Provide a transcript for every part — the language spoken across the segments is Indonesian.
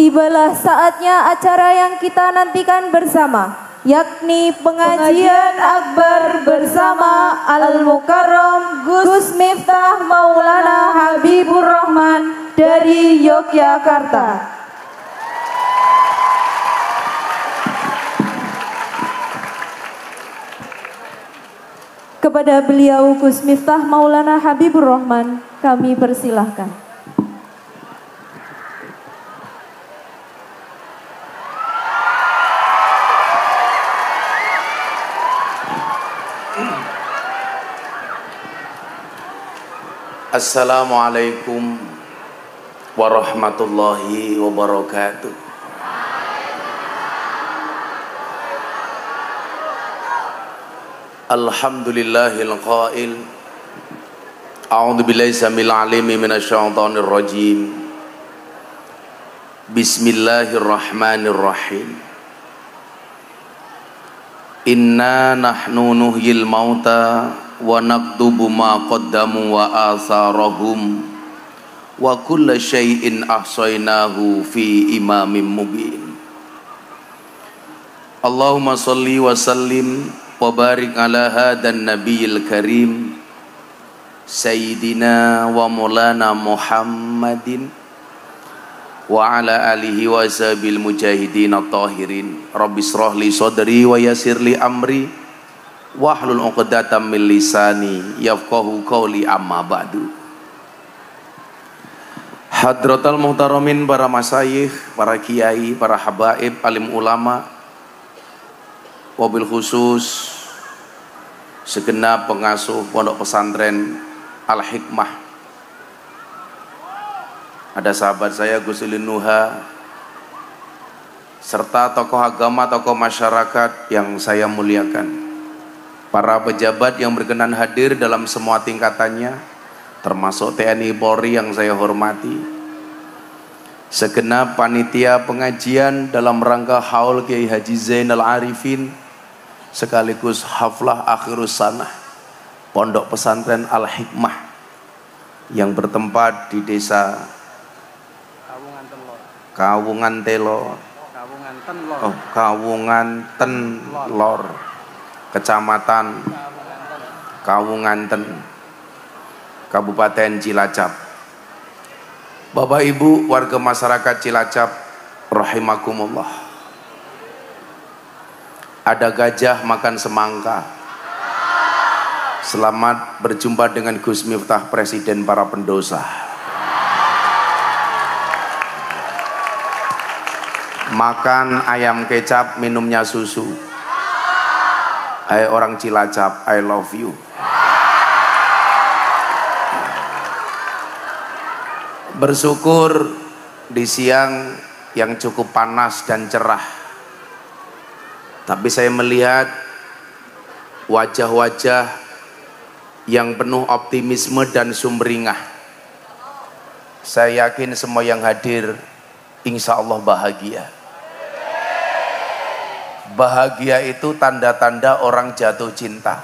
tibalah saatnya acara yang kita nantikan bersama, yakni pengajian akbar bersama Al-Mukarram Gus Miftah Maulana Habibur Rahman dari Yogyakarta. Kepada beliau Gus Miftah Maulana Habibur Rahman kami persilahkan. Assalamualaikum warahmatullahi wabarakatuh. Alhamdulillahil qail a'udzu billahi samil alimi minasyaitonir rajim. Bismillahirrahmanirrahim. Inna nahnu nuhyil mauta wa naktubu ma qaddamu wa atharahum wa kulla syai'in ahsaynahu fi imamin mubin. Allahumma salli wa sallim wa barik ala hadan nabiyil karim sayyidina wa maulana Muhammadin wa ala alihi wa sahbil mujahidin at-tahirin. Rabbi shrah li sadri wa yassir li amri wahlul 'uqdatam min lisani yafqahu qawli, amma ba'du. Hadratal muhtaramin, para masyayikh, para kiai, para habaib, alim ulama, wabil khusus segenap pengasuh pondok pesantren Al-Hikmah. Ada sahabat saya Gus Ilin Nuha, serta tokoh agama, tokoh masyarakat yang saya muliakan, para pejabat yang berkenan hadir dalam semua tingkatannya, termasuk TNI Polri yang saya hormati, segenap panitia pengajian dalam rangka haul Kiai Haji Zainal Arifin sekaligus haflah akhirus sanah Pondok Pesantren Al-Hikmah yang bertempat di desa Kawungan Tenlor, Kecamatan Kawunganten, Kabupaten Cilacap. Bapak Ibu warga masyarakat Cilacap rahimakumullah. Ada gajah makan semangka. Selamat berjumpa dengan Gus Miftah, Presiden para pendosa. Makan ayam kecap, minumnya susu. Hai orang Cilacap, I love you. Bersyukur di siang yang cukup panas dan cerah, tapi saya melihat wajah-wajah yang penuh optimisme dan sumringah. Saya yakin semua yang hadir insya Allah bahagia. Bahagia itu tanda-tanda orang jatuh cinta.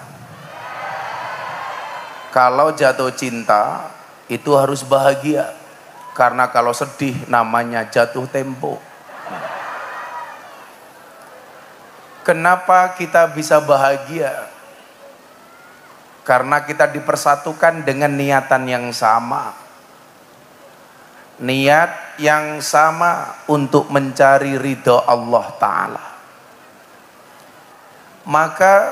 Kalau jatuh cinta itu harus bahagia, karena kalau sedih namanya jatuh tempo. Kenapa kita bisa bahagia? Karena kita dipersatukan dengan niatan yang sama. Niat yang sama untuk mencari ridho Allah Ta'ala. Maka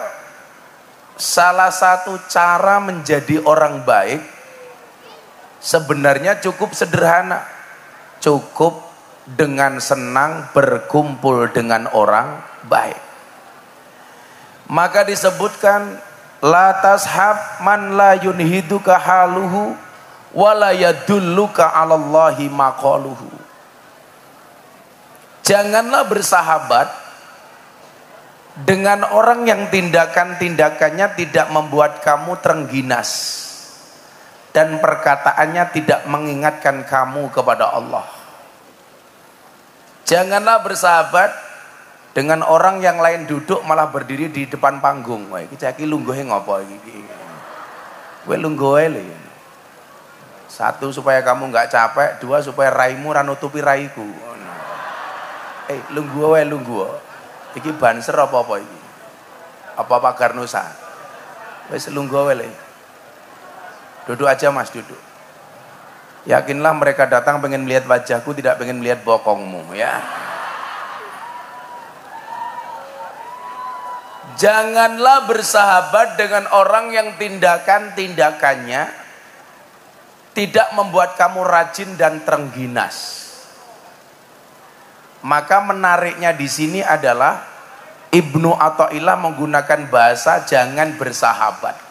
salah satu cara menjadi orang baik sebenarnya cukup sederhana. Cukup dengan senang berkumpul dengan orang baik. Maka disebutkan la tashab man la yunhiduka haluhu wala yadulluka 'alallahi maqaluhu. Janganlah bersahabat dengan orang yang tindakannya tidak membuat kamu terengginas dan perkataannya tidak mengingatkan kamu kepada Allah. Janganlah bersahabat dengan orang yang lain duduk malah berdiri di depan panggung. Wah, iki cah iki lungguhe ngopo iki? Kowe lungguhe lho. Satu, supaya kamu nggak capek. Dua, supaya raimu ra nutupi raiku. Lungguh wae lungguh. Iki banser apa iki? Apa pagar Nusa? Wis lungguh wae. Duduk aja Mas, duduk. Yakinlah mereka datang pengen melihat wajahku, tidak pengen melihat bokongmu ya. Janganlah bersahabat dengan orang yang tindakan-tindakannya tidak membuat kamu rajin dan terengginas. Maka menariknya di sini adalah Ibnu Athaillah menggunakan bahasa jangan bersahabat.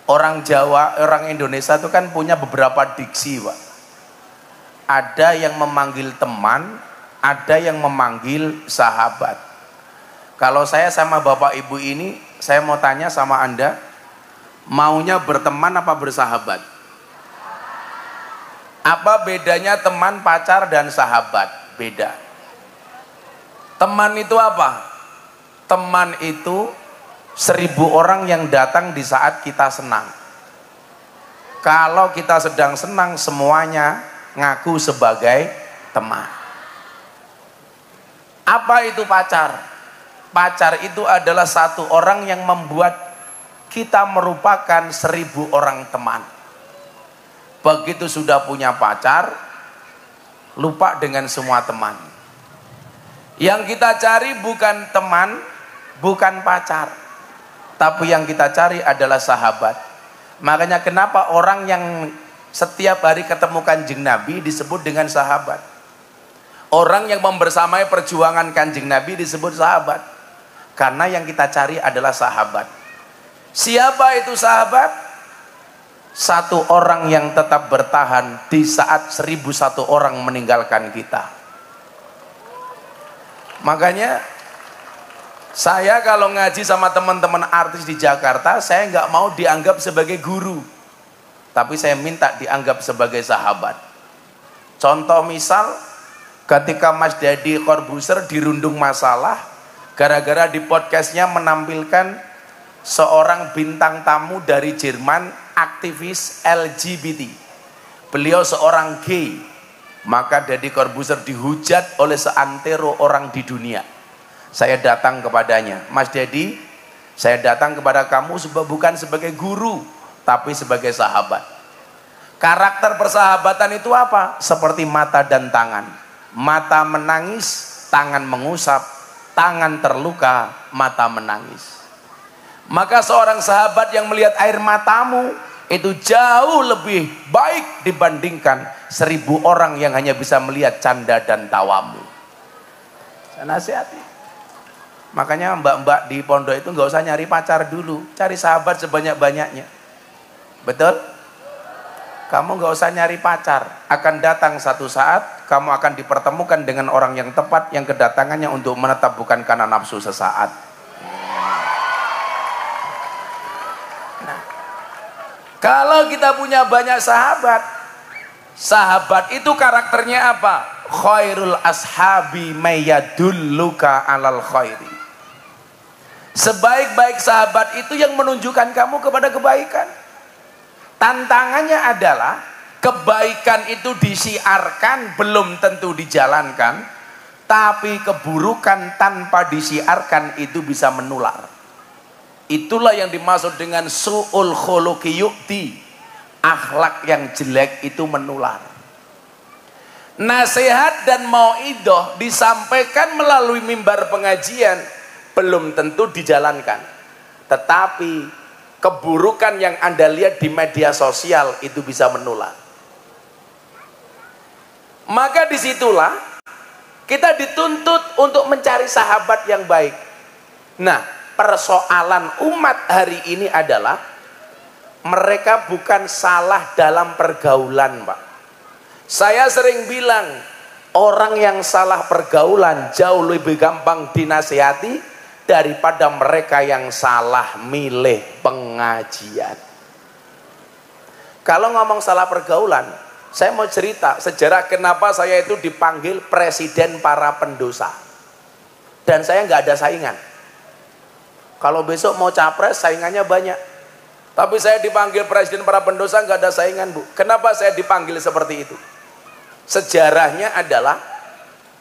Orang Jawa, orang Indonesia itu kan punya beberapa diksi, Pak. Ada yang memanggil teman, ada yang memanggil sahabat. Kalau saya sama Bapak Ibu ini, saya mau tanya sama Anda, maunya berteman apa bersahabat? Apa bedanya teman, pacar, dan sahabat? Beda. Teman itu apa? Teman itu 1000 orang yang datang di saat kita senang. Kalau kita sedang senang, semuanya ngaku sebagai teman. Apa itu pacar? Pacar itu adalah satu orang yang membuat kita merupakan 1000 orang teman. Begitu sudah punya pacar, lupa dengan semua teman. Yang kita cari bukan teman, bukan pacar, tapi yang kita cari adalah sahabat. Makanya kenapa orang yang setiap hari ketemu Kanjeng Nabi disebut dengan sahabat. Orang yang membersamai perjuangan Kanjeng Nabi disebut sahabat. Karena yang kita cari adalah sahabat. Siapa itu sahabat? Satu orang yang tetap bertahan di saat 1001 orang meninggalkan kita. Makanya saya kalau ngaji sama teman-teman artis di Jakarta, saya nggak mau dianggap sebagai guru, tapi saya minta dianggap sebagai sahabat. Contoh misal, ketika Mas Deddy Corbuzier dirundung masalah, gara-gara di podcastnya menampilkan seorang bintang tamu dari Jerman, aktivis LGBT. Beliau seorang gay, maka Deddy Corbuzier dihujat oleh seantero orang di dunia. Saya datang kepadanya, Mas Deddy, saya datang kepada kamu bukan sebagai guru, tapi sebagai sahabat. Karakter persahabatan itu apa? Seperti mata dan tangan. Mata menangis, tangan mengusap, tangan terluka, mata menangis. Maka seorang sahabat yang melihat air matamu itu jauh lebih baik dibandingkan 1000 orang yang hanya bisa melihat canda dan tawamu. Saya nasihati. Makanya mbak-mbak di pondok itu nggak usah nyari pacar dulu, cari sahabat sebanyak-banyaknya. Betul? Kamu nggak usah nyari pacar. Akan datang satu saat kamu akan dipertemukan dengan orang yang tepat, yang kedatangannya untuk menetap bukan karena nafsu sesaat. Nah, kalau kita punya banyak sahabat, sahabat itu karakternya apa? Khairul ashabi mayadulluka alal khairi. Sebaik-baik sahabat itu yang menunjukkan kamu kepada kebaikan. Tantangannya adalah kebaikan itu disiarkan belum tentu dijalankan, tapi keburukan tanpa disiarkan itu bisa menular. Itulah yang dimaksud dengan su'ul khuluqi yu'ti. Akhlak yang jelek itu menular. Nasihat dan mauidhah disampaikan melalui mimbar pengajian belum tentu dijalankan, tetapi keburukan yang Anda lihat di media sosial itu bisa menular. Maka disitulah kita dituntut untuk mencari sahabat yang baik. Nah, persoalan umat hari ini adalah mereka bukan salah dalam pergaulan, Pak. Saya sering bilang orang yang salah pergaulan jauh lebih gampang dinasihati daripada mereka yang salah milih pengajian. Kalau ngomong salah pergaulan, saya mau cerita sejarah kenapa saya itu dipanggil presiden para pendosa. Dan saya nggak ada saingan. Kalau besok mau capres, saingannya banyak. Tapi saya dipanggil presiden para pendosa, nggak ada saingan, Bu. Kenapa saya dipanggil seperti itu? Sejarahnya adalah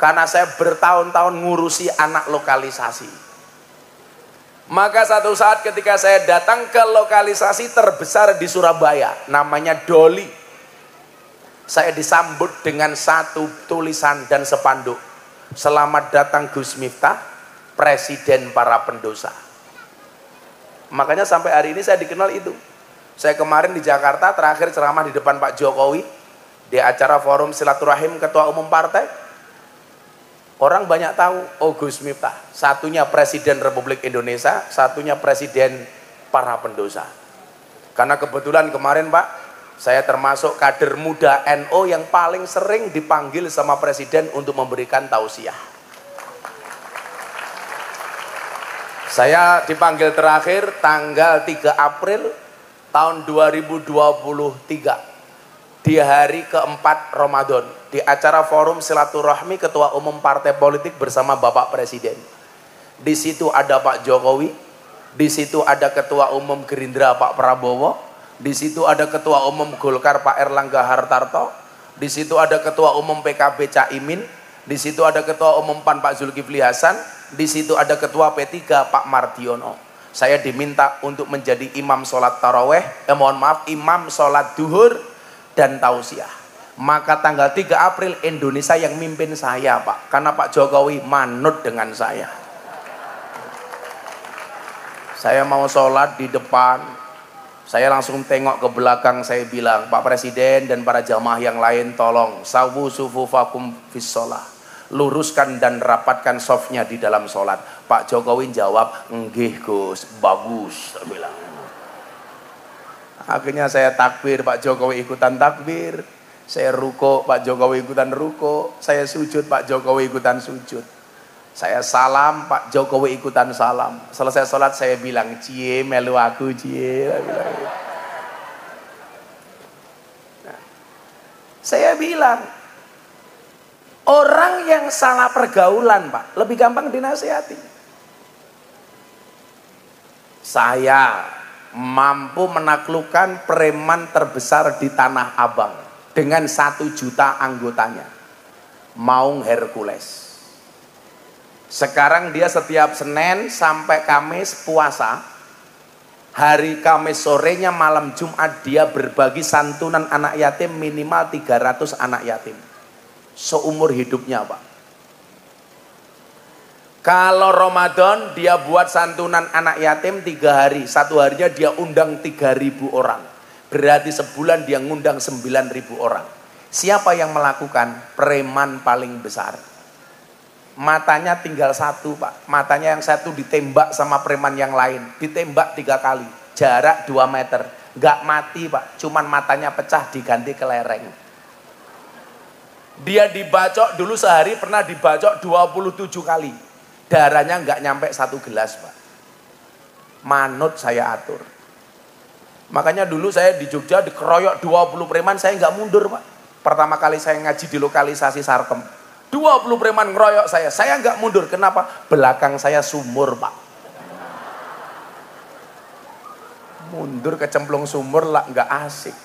karena saya bertahun-tahun ngurusi anak lokalisasi. Maka satu saat ketika saya datang ke lokalisasi terbesar di Surabaya, namanya Doli, saya disambut dengan satu tulisan dan spanduk, selamat datang Gus Miftah, presiden para pendosa. Makanya sampai hari ini saya dikenal itu. Saya kemarin di Jakarta terakhir ceramah di depan Pak Jokowi di acara forum silaturahim ketua umum partai. Orang banyak tahu, oh Gus Miftah, satunya presiden Republik Indonesia, satunya presiden para pendosa. Karena kebetulan kemarin Pak, saya termasuk kader muda NU yang paling sering dipanggil sama presiden untuk memberikan tausiah. Saya dipanggil terakhir tanggal 3 April tahun 2023. Di hari keempat Ramadan, di acara forum silaturahmi ketua umum partai politik bersama Bapak Presiden. Di situ ada Pak Jokowi, di situ ada ketua umum Gerindra Pak Prabowo, di situ ada ketua umum Golkar Pak Erlangga Hartarto, di situ ada ketua umum PKB Caimin, di situ ada ketua umum PAN Pak Zulkifli Hasan, di situ ada ketua P3 Pak Mardiono. Saya diminta untuk menjadi imam sholat taraweh, imam sholat duhur dan tausiah. Maka tanggal 3 April Indonesia yang mimpin saya Pak, karena Pak Jokowi manut dengan saya. Saya mau sholat di depan, saya langsung tengok ke belakang, saya bilang, Pak Presiden dan para jamaah yang lain tolong sawu sufufakum fis sholah, luruskan dan rapatkan softnya di dalam sholat. Pak Jokowi jawab, nggih Gus, bagus, saya bilang. Akhirnya saya takbir, Pak Jokowi ikutan takbir. Saya ruko, Pak Jokowi ikutan ruko. Saya sujud, Pak Jokowi ikutan sujud. Saya salam, Pak Jokowi ikutan salam. Selesai sholat saya bilang, cie melu aku cie. Saya bilang, orang yang salah pergaulan Pak, lebih gampang dinasihati. Saya mampu menaklukkan preman terbesar di Tanah Abang dengan 1 juta anggotanya, Maung Hercules. Sekarang dia setiap Senin sampai Kamis puasa, hari Kamis sorenya malam Jumat dia berbagi santunan anak yatim minimal 300 anak yatim seumur hidupnya Pak. Kalau Ramadan dia buat santunan anak yatim 3 hari, 1 harinya dia undang 3.000 orang. Berarti sebulan dia ngundang 9.000 orang. Siapa yang melakukan? Preman paling besar. Matanya tinggal 1 Pak. Matanya yang 1 ditembak sama preman yang lain. Ditembak 3 kali. Jarak 2 meter. Gak mati Pak. Cuman matanya pecah diganti kelereng. Dia dibacok dulu sehari pernah dibacok 27 kali. Darahnya nggak nyampe 1 gelas Pak. Manut saya atur. Makanya dulu saya di Jogja dikeroyok 20 preman, saya nggak mundur Pak. Pertama kali saya ngaji di lokalisasi Sarkem, 20 preman ngeroyok saya nggak mundur. Kenapa? Belakang saya sumur Pak. Mundur kecemplung sumur lah nggak asik.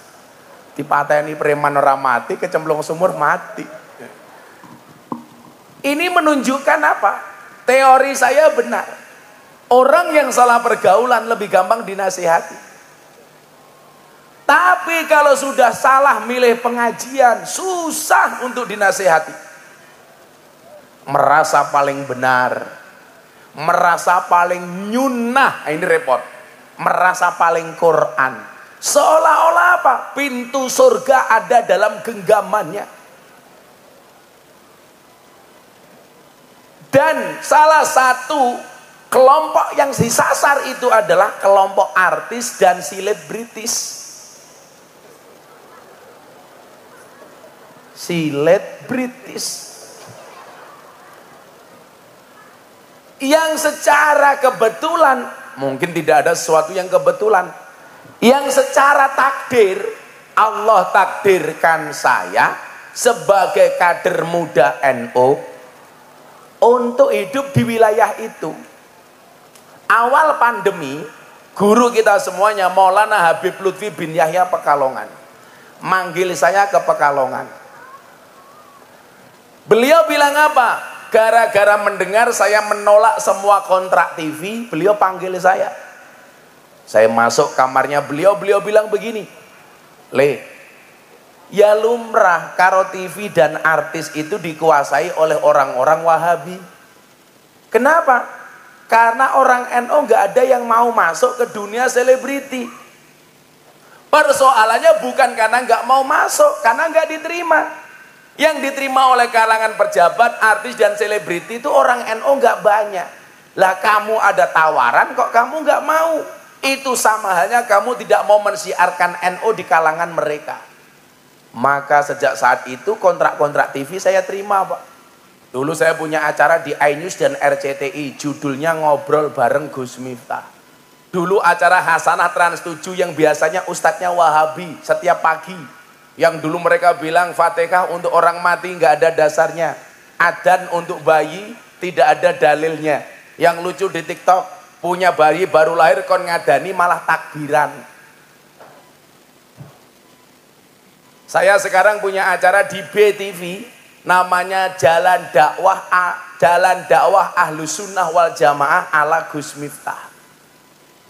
Dipateni preman ora mati, kecemplung sumur mati. Ini menunjukkan apa? Teori saya benar. Orang yang salah pergaulan lebih gampang dinasihati. Tapi kalau sudah salah milih pengajian, susah untuk dinasihati. Merasa paling benar, merasa paling nyunnah, ini repot. Merasa paling Quran. Seolah-olah apa? Pintu surga ada dalam genggamannya. Dan salah satu kelompok yang disasar itu adalah kelompok artis dan selebritis. Selebritis yang secara kebetulan, mungkin tidak ada sesuatu yang kebetulan, yang secara takdir Allah takdirkan saya sebagai kader muda NU untuk hidup di wilayah itu. Awal pandemi, guru kita semuanya Maulana Habib Lutfi bin Yahya Pekalongan manggil saya ke Pekalongan. Beliau bilang apa? Gara-gara mendengar saya menolak semua kontrak TV, beliau panggil saya. Saya masuk kamarnya beliau bilang begini, Le, ya lumrah karo TV dan artis itu dikuasai oleh orang-orang Wahabi. Kenapa? Karena orang NU nggak ada yang mau masuk ke dunia selebriti. Persoalannya bukan karena nggak mau masuk, karena nggak diterima. Yang diterima oleh kalangan pejabat, artis dan selebriti itu orang NU nggak banyak. Lah kamu ada tawaran kok kamu nggak mau? Itu sama halnya kamu tidak mau mensiarkan NU di kalangan mereka. Maka sejak saat itu kontrak-kontrak TV saya terima, Pak. Dulu saya punya acara di iNews dan RCTI, judulnya Ngobrol Bareng Gus Miftah. Dulu acara Hasanah Trans 7 yang biasanya ustadznya Wahabi setiap pagi. Yang dulu mereka bilang Fatihah untuk orang mati nggak ada dasarnya. Adzan untuk bayi tidak ada dalilnya. Yang lucu di TikTok, punya bayi baru lahir kon ngadani malah takbiran. Saya sekarang punya acara di BTV namanya Jalan Dakwah Ahlus Sunnah wal Jamaah ala Gus Miftah.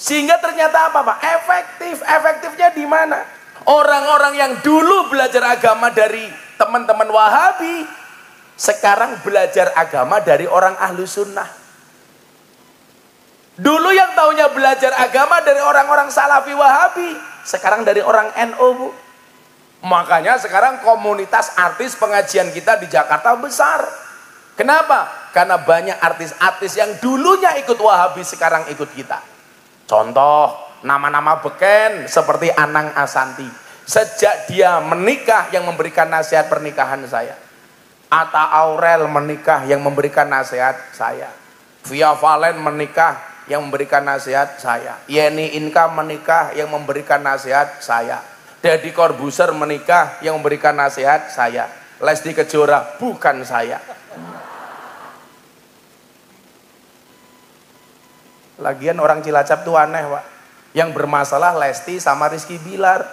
Sehingga ternyata apa, Pak? Efektifnya di mana? Orang-orang yang dulu belajar agama dari teman-teman Wahabi sekarang belajar agama dari orang Ahlus Sunnah. Dulu yang taunya belajar agama dari orang-orang Salafi Wahabi, sekarang dari orang NU, Bu. Makanya sekarang komunitas artis pengajian kita di Jakarta besar. Kenapa? Karena banyak artis-artis yang dulunya ikut Wahabi sekarang ikut kita. Contoh, nama-nama beken seperti Anang Asanti. Sejak dia menikah yang memberikan nasihat pernikahan saya. Atta Aurel menikah yang memberikan nasihat saya. Via Valen menikah yang memberikan nasihat saya. Yeni Inka menikah yang memberikan nasihat saya. Deddy Corbuzier menikah yang memberikan nasihat saya. Lesti Kejora bukan saya. Lagian orang Cilacap tuh aneh, Pak. Yang bermasalah Lesti sama Rizky Bilar.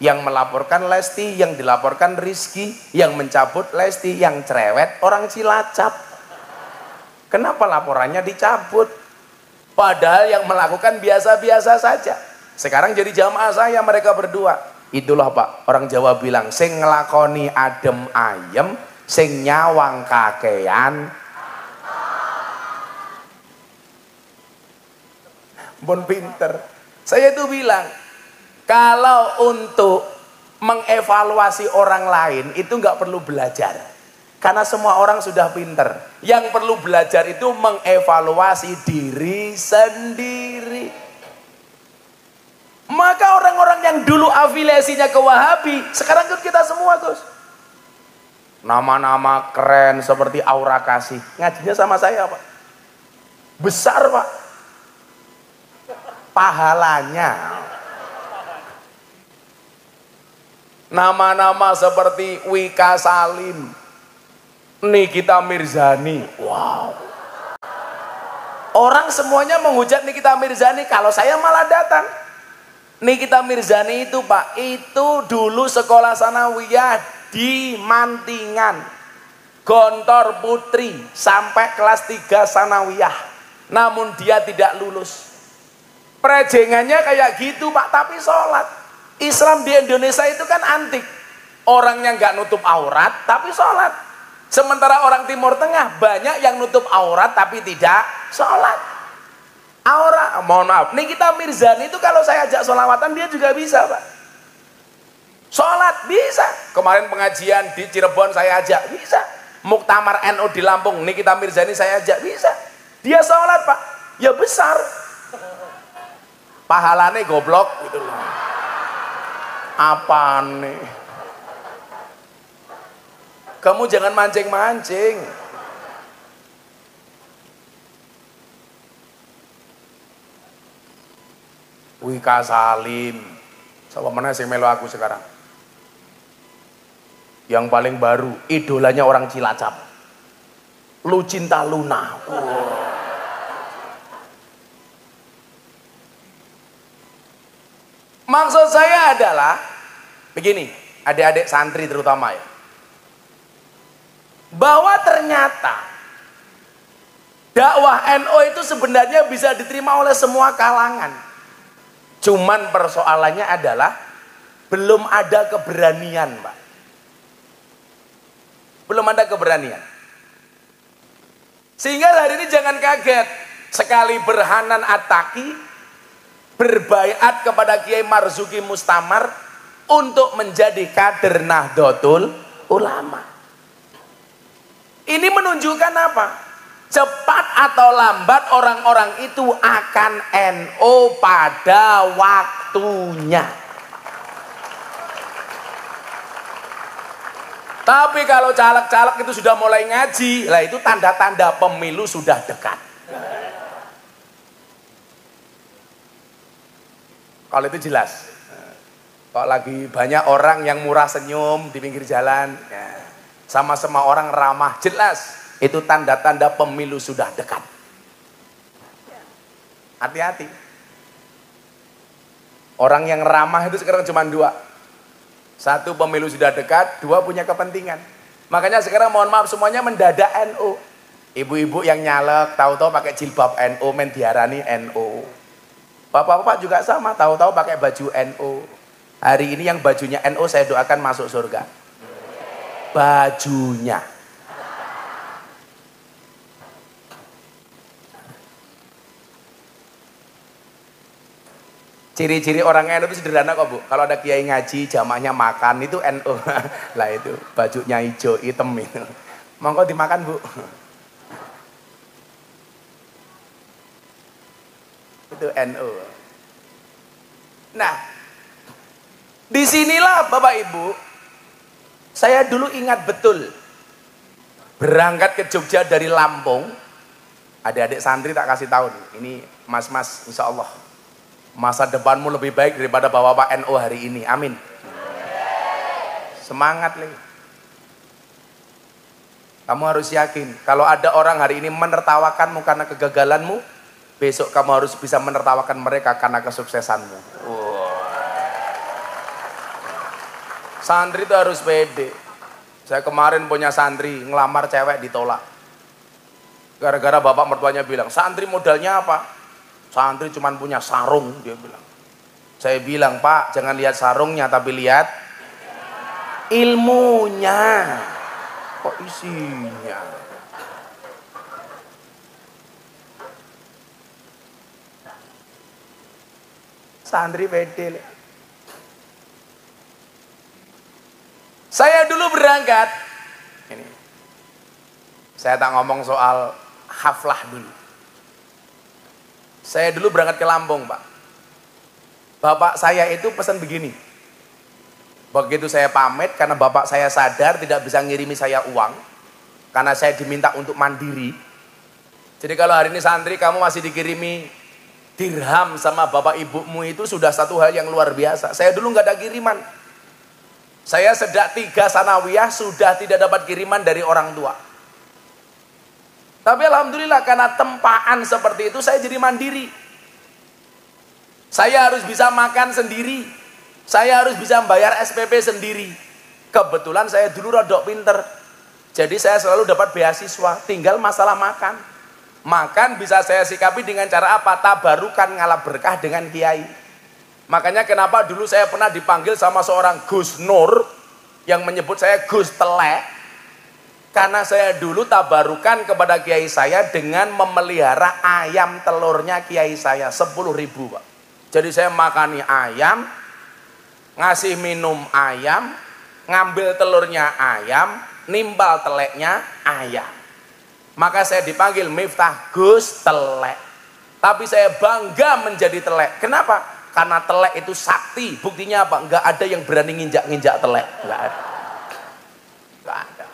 Yang melaporkan Lesti, yang dilaporkan Rizky, yang mencabut Lesti, yang cerewet orang Cilacap. Kenapa laporannya dicabut? Padahal yang melakukan biasa-biasa saja. Sekarang jadi jamaah saya mereka berdua. Itulah, Pak, orang Jawa bilang, sing ngelakoni adem ayem, sing nyawang kakean. Bon pinter. Saya itu bilang, kalau untuk mengevaluasi orang lain itu nggak perlu belajar. Karena semua orang sudah pinter. Yang perlu belajar itu mengevaluasi diri sendiri. Maka orang-orang yang dulu afiliasinya ke Wahabi, sekarang ikut kita semua, Gus. Nama-nama keren seperti Aura Kasih. Ngajinya sama saya, Pak. Besar, Pak. Pahalanya. Nama-nama seperti Wika Salim, Nikita Mirzani. Wow. Orang semuanya menghujat Nikita Mirzani, kalau saya malah datang. Nikita Mirzani itu, Pak, itu dulu sekolah sanawiyah di Mantingan, Gontor Putri, sampai kelas 3 sanawiyah. Namun dia tidak lulus. Prejengannya kayak gitu, Pak, tapi sholat. Islam di Indonesia itu kan antik. Orangnya nggak nutup aurat, tapi sholat. Sementara orang Timur Tengah banyak yang nutup aurat, tapi tidak sholat. Mohon maaf, Nikita Mirzani itu kalau saya ajak sholawatan dia juga bisa, Pak. Sholat bisa. Kemarin pengajian di Cirebon saya ajak, bisa. Muktamar NU di Lampung, Nikita Mirzani saya ajak, bisa. Dia sholat, Pak, ya besar. Pahalane goblok gitu loh. Apa nih? Kamu jangan mancing-mancing. Wika Salim, siapa mana sih melo aku sekarang? Yang paling baru, idolanya orang Cilacap, Lucinta Luna. Maksud saya adalah begini, adik-adik santri terutama ya. bahwa ternyata dakwah NU itu sebenarnya bisa diterima oleh semua kalangan. Cuman persoalannya adalah belum ada keberanian, Pak. Belum ada keberanian. Sehingga hari ini jangan kaget, sekali Berhanan At-Taqi berbaiat kepada Kiai Marzuki Mustamar untuk menjadi kader Nahdlatul Ulama. Ini menunjukkan apa? Cepat atau lambat orang-orang itu akan NU pada waktunya. Tapi kalau caleg-caleg itu sudah mulai ngaji, lah itu tanda-tanda pemilu sudah dekat. Kalau itu jelas. Kalau lagi banyak orang yang murah senyum di pinggir jalan, ya, sama-sama orang ramah, jelas itu tanda-tanda pemilu sudah dekat. Hati-hati. Orang yang ramah itu sekarang cuma dua. Satu, pemilu sudah dekat. Dua, punya kepentingan. Makanya sekarang mohon maaf semuanya mendadak NU. Ibu-ibu yang nyalek tahu-tahu pakai jilbab NU, men diarani NU. Bapak-bapak juga sama, tahu-tahu pakai baju NU. Hari ini yang bajunya NU saya doakan masuk surga. Bajunya. Ciri-ciri orang NU itu sederhana kok, Bu. Kalau ada kiai ngaji, jamaahnya makan, itu NU. Lah itu, bajunya hijau, hitam itu. Monggo dimakan, Bu. Itu NU. Nah, disinilah Bapak Ibu, saya dulu ingat betul. Berangkat ke Jogja dari Lampung, adik-adik santri tak kasih tahu nih, ini mas-mas insya Allah. Masa depanmu lebih baik daripada bapak-bapak NU hari ini. Amin. Semangat nih. Kamu harus yakin. Kalau ada orang hari ini menertawakanmu karena kegagalanmu, besok kamu harus bisa menertawakan mereka karena kesuksesanmu. Santri itu harus pede. Saya kemarin punya santri ngelamar cewek ditolak. Gara-gara bapak mertuanya bilang, santri modalnya apa? Santri cuma punya sarung, dia bilang. Saya bilang, Pak, jangan lihat sarungnya, tapi lihat ilmunya. Kok isinya? Santri pede. Saya dulu berangkat. Ini. Saya tak ngomong soal haflah dulu. Saya dulu berangkat ke Lampung, Pak. Bapak saya itu pesan begini. Begitu saya pamit, karena bapak saya sadar tidak bisa ngirimi saya uang. Karena saya diminta untuk mandiri. Jadi kalau hari ini santri kamu masih dikirimi dirham sama bapak ibumu, itu sudah satu hal yang luar biasa. Saya dulu nggak ada kiriman. Saya sejak 3 sanawiyah sudah tidak dapat kiriman dari orang tua. Tapi alhamdulillah karena tempaan seperti itu saya jadi mandiri. Saya harus bisa makan sendiri. Saya harus bisa bayar SPP sendiri. Kebetulan saya dulu rodok pinter. Jadi saya selalu dapat beasiswa. Tinggal masalah makan. Makan bisa saya sikapi dengan cara apa? Tabarukan, ngalap berkah dengan kiai. Makanya kenapa dulu saya pernah dipanggil sama seorang Gus Nur yang menyebut saya Gus Telek. Karena saya dulu tabarukan kepada kiai saya dengan memelihara ayam telurnya kiai saya 10.000, Pak. Jadi saya makani ayam, ngasih minum ayam, ngambil telurnya ayam, nimbal teleknya ayam. Maka saya dipanggil Miftah Gus Telek. Tapi saya bangga menjadi telek. Kenapa? Karena telek itu sakti. Buktinya apa? Enggak ada yang berani nginjak-nginjak telek. Enggak ada. Enggak ada.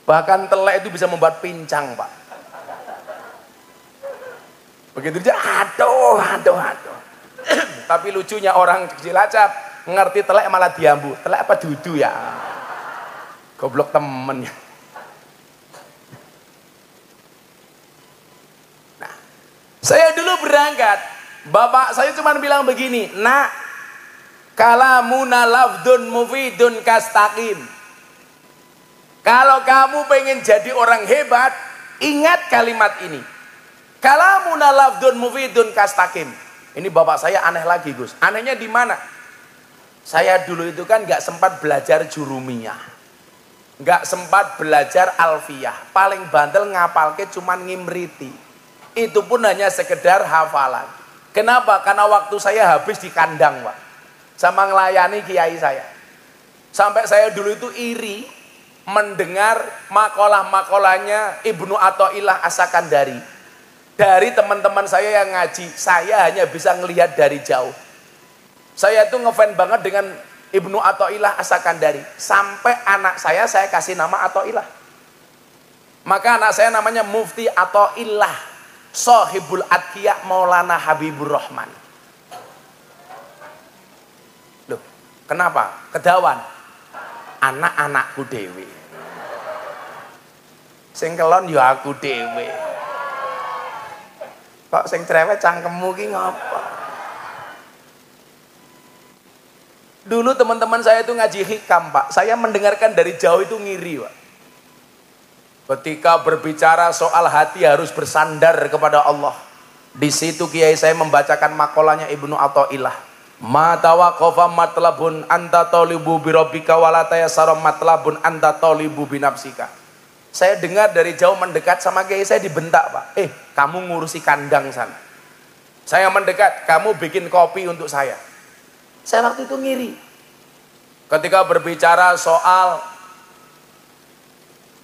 Bahkan telek itu bisa membuat pincang, Pak. Begitu dia, aduh. Tapi lucunya orang Cilacap ngerti telek malah diambu. Telek apa dudu ya? Goblok temennya. Nah, saya dulu berangkat. Bapak saya cuma bilang begini, nak, kalamuna lafdun mufidun kastaqim. Kalau kamu pengen jadi orang hebat, ingat kalimat ini. Kalamuna lafdun mufidun kastakim. Ini bapak saya aneh lagi, Gus. Anehnya di mana? Saya dulu itu kan nggak sempat belajar jurumiyah, nggak sempat belajar alfiyah. Paling bandel ngapalke cuman ngimriti. Itu pun hanya sekedar hafalan. Kenapa? Karena waktu saya habis di kandang, Pak, sama ngelayani kiai saya. Sampai saya dulu itu iri mendengar makalah-makalahnya Ibnu Athaillah As-Sakandari. Dari teman-teman saya yang ngaji, saya hanya bisa ngelihat dari jauh. Saya tuh ngefans banget dengan Ibnu Athaillah As-Sakandari. Sampai anak saya kasih nama Athaillah. Maka anak saya namanya Mufti Athaillah Sohibul Adkiya Maulana Habibur Rahman. Loh, kenapa? Kedawan. Anak-anakku dewe. Sing kelon ya aku dewe. Kok sing cerewet cangkemmu ki ngapa? Dulu teman-teman saya itu ngaji hikam, Pak. Saya mendengarkan dari jauh itu ngiri, Pak. Ketika berbicara soal hati harus bersandar kepada Allah. Di situ kiai saya membacakan makalahnya Ibnu Athaillah. Ma tawaqafa matlabun anta talibu bi rabbika wa la tayassara matlabun anta talibu bi nafsika. Saya dengar dari jauh mendekat sama kiai saya dibentak, Pak. Kamu ngurusi kandang sana. Saya mendekat, kamu bikin kopi untuk saya. Saya waktu itu ngiri. Ketika berbicara soal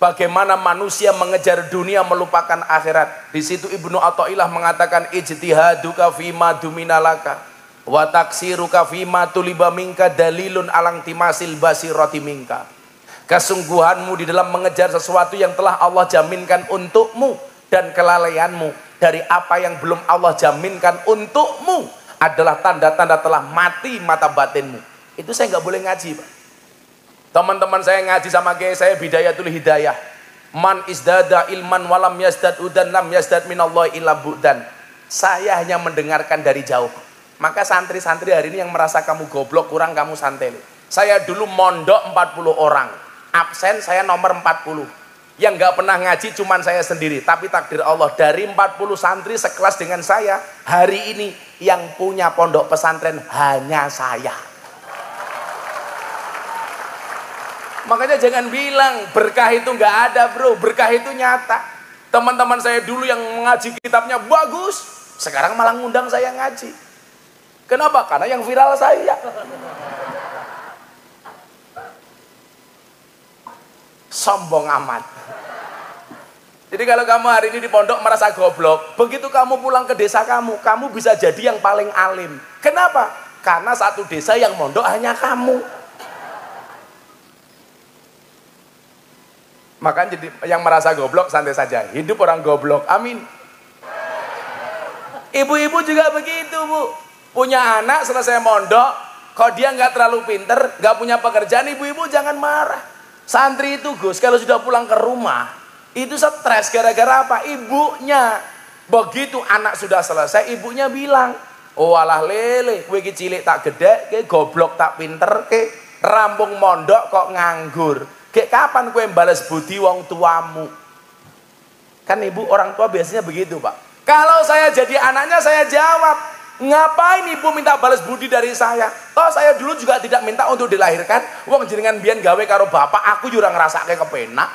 bagaimana manusia mengejar dunia melupakan akhirat. Di situ Ibnu Athaillah mengatakan ijtihaduka fima duminalaka wa taksiruka fima tuliba minka dalilun alang timasil basirati minka. Kesungguhanmu di dalam mengejar sesuatu yang telah Allah jaminkan untukmu dan kelalaianmu dari apa yang belum Allah jaminkan untukmu adalah tanda-tanda telah mati mata batinmu. Itu saya nggak boleh ngaji, Pak. Teman-teman saya ngaji sama kiai saya Bidayatul Hidayah. Man izdada ilman walam yazdad udan lam yazdad minallahi illa bu'dan. Saya hanya mendengarkan dari jauh. Maka santri-santri hari ini yang merasa kamu goblok kurang kamu santeli. Saya dulu mondok 40 orang. Absen saya nomor 40. Yang nggak pernah ngaji cuman saya sendiri. Tapi takdir Allah dari 40 santri sekelas dengan saya, hari ini yang punya pondok pesantren hanya saya. Makanya jangan bilang berkah itu nggak ada, bro. Berkah itu nyata. Teman-teman saya dulu yang ngaji kitabnya bagus, sekarang malah ngundang saya ngaji. Kenapa? Karena yang viral saya. Sombong amat. Jadi kalau kamu hari ini di pondok merasa goblok, begitu kamu pulang ke desa kamu bisa jadi yang paling alim. Kenapa? Karena satu desa yang mondok hanya kamu. Makanya jadi yang merasa goblok santai saja. Hidup orang goblok. Amin. Ibu-ibu juga begitu, Bu. Punya anak selesai mondok, kalau dia nggak terlalu pinter, nggak punya pekerjaan, ibu-ibu jangan marah. Santri itu, Gus, kalau sudah pulang ke rumah, itu stres gara-gara apa? Ibunya. Begitu anak sudah selesai, ibunya bilang, oh alah lele, kowe iki cilik tak gede, kowe goblok tak pinter, kowe rampung mondok kok nganggur. Kayak kapan kowe balas budi wong tuamu? Kan ibu orang tua biasanya begitu, Pak. Kalau saya jadi anaknya saya jawab, ngapain ibu minta balas budi dari saya? Toh saya dulu juga tidak minta untuk dilahirkan. Wong jenengan biyen gawe karo bapak, aku juga ngrasake kepenak.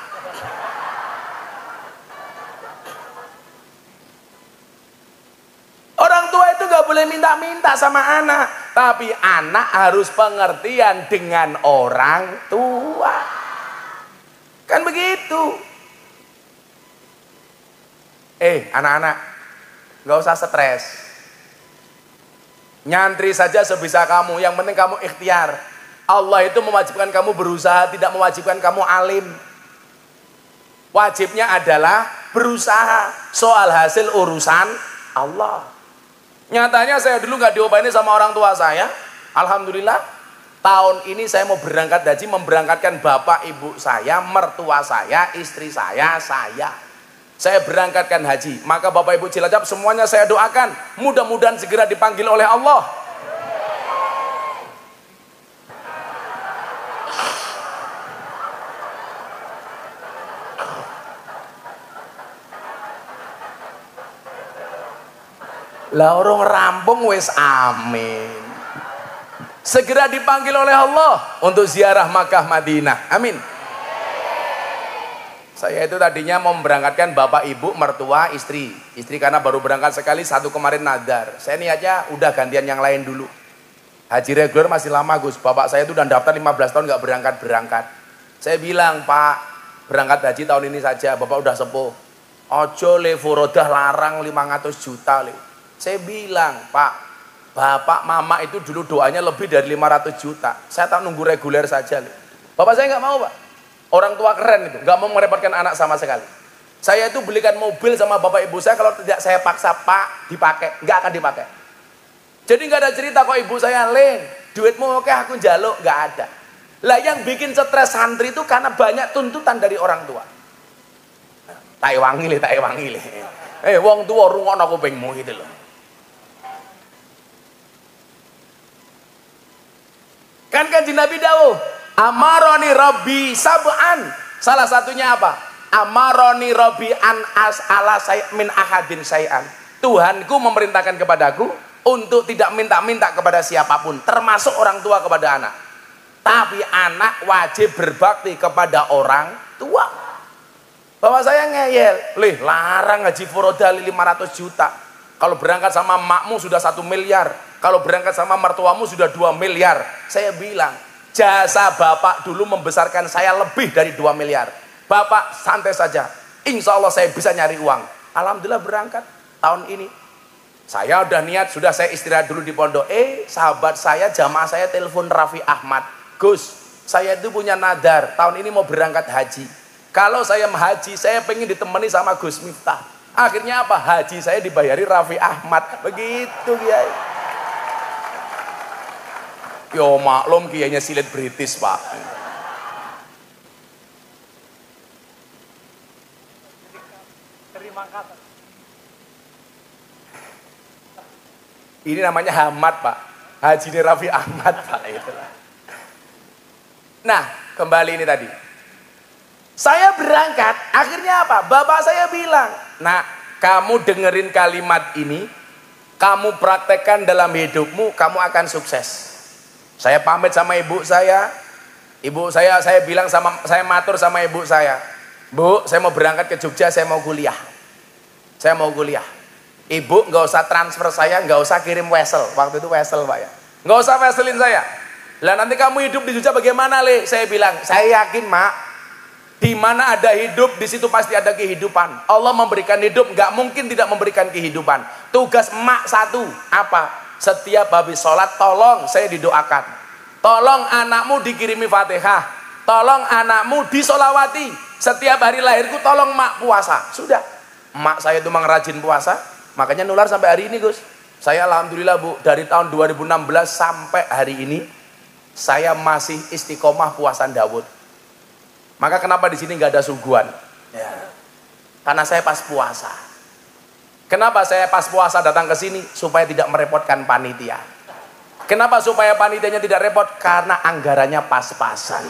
Orang tua itu gak boleh minta-minta sama anak, tapi anak harus pengertian dengan orang tua. Kan begitu. Anak-anak, gak usah stres. Nyantri saja sebisa kamu, yang penting kamu ikhtiar. Allah itu mewajibkan kamu berusaha, tidak mewajibkan kamu alim. Wajibnya adalah berusaha. Soal hasil urusan Allah. Nyatanya saya dulu gak diobatin sama orang tua saya. Alhamdulillah tahun ini saya mau berangkat haji, memberangkatkan bapak ibu saya, mertua saya, istri saya. Saya berangkatkan haji. Maka bapak ibu Cilacap semuanya saya doakan, mudah-mudahan segera dipanggil oleh Allah. Lah orang rampung wis amin. Segera dipanggil oleh Allah untuk ziarah Makkah Madinah. Amin. Saya itu tadinya mau berangkatkan bapak ibu mertua istri karena baru berangkat sekali, satu kemarin nadar. Saya niatnya udah gantian yang lain dulu. Haji reguler masih lama Gus, bapak saya itu udah daftar 15 tahun nggak berangkat. Saya bilang, Pak, berangkat haji tahun ini saja, bapak udah sepuh. Ojo le furodah larang 500 juta le. Saya bilang, Pak, bapak mama itu dulu doanya lebih dari 500 juta. Saya tak nunggu reguler saja le. Bapak saya nggak mau, Pak. Orang tua keren itu, nggak mau merepotkan anak sama sekali. Saya itu belikan mobil sama bapak ibu saya, kalau tidak saya paksa, Pak, dipakai, nggak akan dipakai. Jadi nggak ada cerita kok ibu saya, Len, duitmu oke aku njaluk, nggak ada. Lah yang bikin stres santri itu karena banyak tuntutan dari orang tua. Tak wangi le. Wong tua rungokno kupingmu gitu loh. Kan Kanjeng Nabi dawuh, amaroni Rabbi sab'an. Salah satunya apa? Amaroni Rabbi an as'ala min ahadin say'an. Tuhanku memerintahkan kepadaku untuk tidak minta-minta kepada siapapun, termasuk orang tua kepada anak. Tapi anak wajib berbakti kepada orang tua. Bapak saya ngeyel, lih larang ngaji furoda 500 juta. Kalau berangkat sama makmu sudah 1 miliar. Kalau berangkat sama mertuamu sudah 2 miliar. Saya bilang, jasa bapak dulu membesarkan saya lebih dari 2 miliar. Bapak santai saja, insya Allah saya bisa nyari uang. Alhamdulillah berangkat tahun ini. Saya udah niat, sudah saya istirahat dulu di pondok. Sahabat saya, jamaah saya telepon Raffi Ahmad. Gus, saya itu punya nadar, tahun ini mau berangkat haji. Kalau saya haji, saya pengen ditemani sama Gus Miftah. Akhirnya apa? Haji saya dibayari Raffi Ahmad. Begitu Kiai. Yo maklum kiainya silet British, Pak. Ini namanya Hamad, Pak. Haji ini Raffi Ahmad, Pak. Itulah. Nah, kembali ini tadi. Saya berangkat, akhirnya apa? Bapak saya bilang, nah, kamu dengerin kalimat ini, kamu praktekkan dalam hidupmu, kamu akan sukses. Saya pamit sama ibu saya bilang saya matur sama ibu saya, Bu, saya mau berangkat ke Jogja, saya mau kuliah. Ibu nggak usah transfer saya, nggak usah kirim wesel, waktu itu wesel Pak ya, nggak usah weselin saya. Lah nanti kamu hidup di Jogja bagaimana Le? Saya bilang, saya yakin Mak, di mana ada hidup, di situ pasti ada kehidupan. Allah memberikan hidup, nggak mungkin tidak memberikan kehidupan. Tugas emak satu, apa? Setiap habis sholat, tolong saya didoakan. Tolong anakmu dikirimi Fatihah. Tolong anakmu disolawati. Setiap hari lahirku, tolong emak puasa. Sudah. Emak saya itu memang rajin puasa, makanya nular sampai hari ini Gus. Saya alhamdulillah Bu, dari tahun 2016 sampai hari ini, saya masih istiqomah puasan Daud. Maka kenapa di sini nggak ada suguhan? Ya. Karena saya pas puasa. Kenapa saya pas puasa datang ke sini? Supaya tidak merepotkan panitia. Kenapa supaya panitianya tidak repot? Karena anggarannya pas-pasan.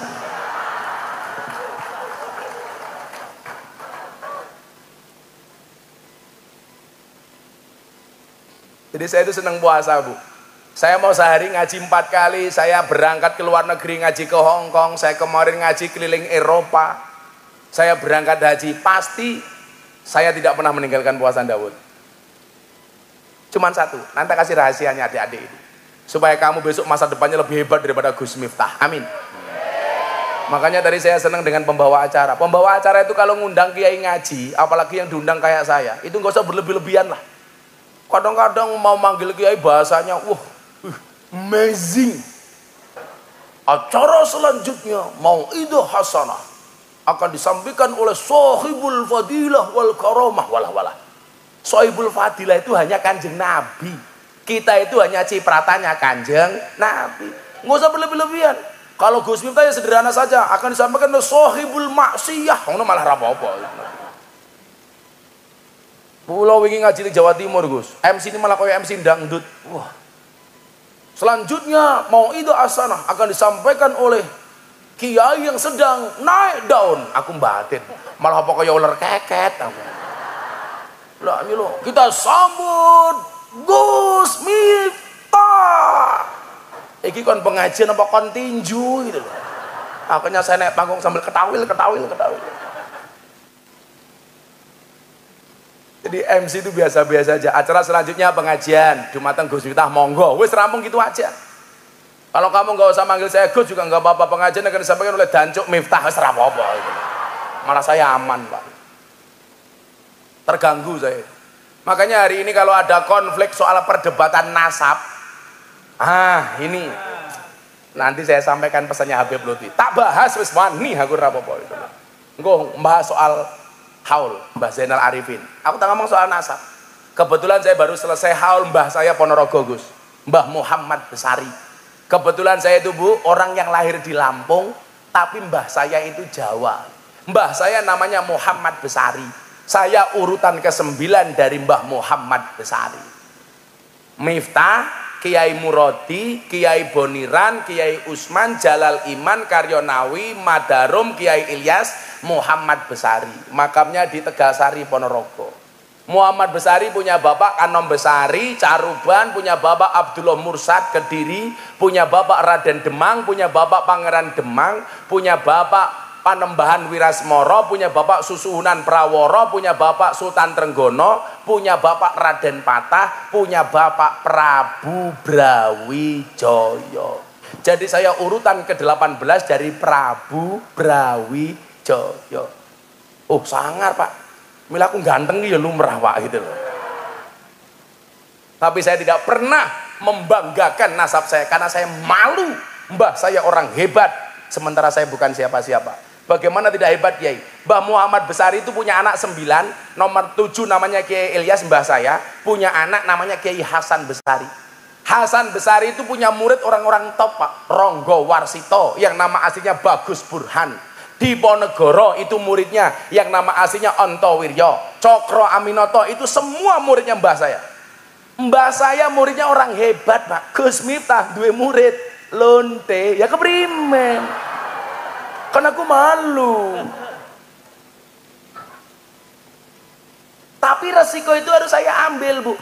Jadi saya itu senang puasa Bu. Saya mau sehari ngaji 4 kali, saya berangkat ke luar negeri ngaji ke Hong Kong, saya kemarin ngaji keliling Eropa, saya berangkat haji, pasti saya tidak pernah meninggalkan puasa Daud. Cuman satu, nanti kasih rahasianya adik-adik ini, supaya kamu besok masa depannya lebih hebat daripada Gus Miftah, amin. Makanya tadi saya senang dengan pembawa acara. Pembawa acara itu kalau ngundang kiai ngaji, apalagi yang diundang kayak saya, itu nggak usah berlebih-lebihan lah. Kadang-kadang mau manggil kiai bahasanya, amazing. Acara selanjutnya Mau'idah Hasanah akan disampaikan oleh Sohibul Fadilah wal Karamah walah. Sohibul Fadilah itu hanya Kanjeng Nabi. Kita itu hanya cipratannya Kanjeng Nabi. Nggak usah berlebih-lebihan. Kalau Gus Miftah ya sederhana saja, akan disampaikan oleh Sohibul Maksiyah. Ngono malah apa-apa. Pulau wingi ngaji di Jawa Timur Gus. MC ini malah kayak MC dangdut. Wah. Selanjutnya Mau'idah Hasanah akan disampaikan oleh kiai yang sedang naik daun. Aku batin. Malah apa kayak ular keket. Lah ini loh, kita sambut Gus Miftah. Iki kon pengajian apa kon tinju gitu loh. Akhirnya saya naik panggung sambil ketawil. Jadi MC itu biasa-biasa aja. Acara selanjutnya pengajian, Jumateng Gus Miftah, monggo. Wis rampung gitu aja. Kalau kamu nggak usah manggil saya Gus juga nggak apa-apa, pengajian akan disampaikan oleh Dancuk Miftah, wis ra apa-apa gitu. Malah saya aman, Pak. Terganggu saya. Makanya hari ini kalau ada konflik soal perdebatan nasab, ini nanti saya sampaikan pesannya Habib Lutfi. Tak bahas wis wani aku ra apa-apa gitu. Engko membahas soal haul Mbah Zainal Arifin. Aku tak ngomong soal nasab. Kebetulan saya baru selesai haul mbah saya Ponorogo, Gus. Mbah Muhammad Besari. Kebetulan saya itu Bu, orang yang lahir di Lampung, tapi mbah saya itu Jawa. Mbah saya namanya Muhammad Besari. Saya urutan ke-9 dari Mbah Muhammad Besari. Miftah, Kiai Murodi, Kiai Boniran, Kiai Usman, Jalal Iman, Karyonawi, Madarum, Kiai Ilyas, Muhammad Besari. Makamnya di Tegasari, Ponorogo. Muhammad Besari punya bapak Kanom Besari, Caruban, punya bapak Abdullah Mursad, Kediri, punya bapak Raden Demang, punya bapak Pangeran Demang, punya bapak Panembahan Wirasmoro, punya bapak Susuhunan Praworo, punya bapak Sultan Trenggono, punya bapak Raden Patah, punya bapak Prabu Brawijaya. Jadi saya urutan ke-18 dari Prabu Brawijaya. Oh sangar Pak, mila aku ganteng ya lumrah Pak gitu loh. Tapi saya tidak pernah membanggakan nasab saya karena saya malu. Mbah saya orang hebat, sementara saya bukan siapa-siapa. Bagaimana tidak hebat Kiai? Mbah Muhammad Besari itu punya anak 9, nomor 7 namanya Kiai Ilyas mbah saya, punya anak namanya Kiai Hasan Besari. Hasan Besari itu punya murid orang-orang top Pak, Ronggo Warsito yang nama aslinya Bagus Burhan. Di Ponegoro itu muridnya yang nama aslinya Onto Wiryo. Cokro Aminoto itu semua muridnya mbah saya. Mbah saya muridnya orang hebat Pak. Gus Miftah dua murid lonte ya keprimen. Karena aku malu. Tapi resiko itu harus saya ambil Bu.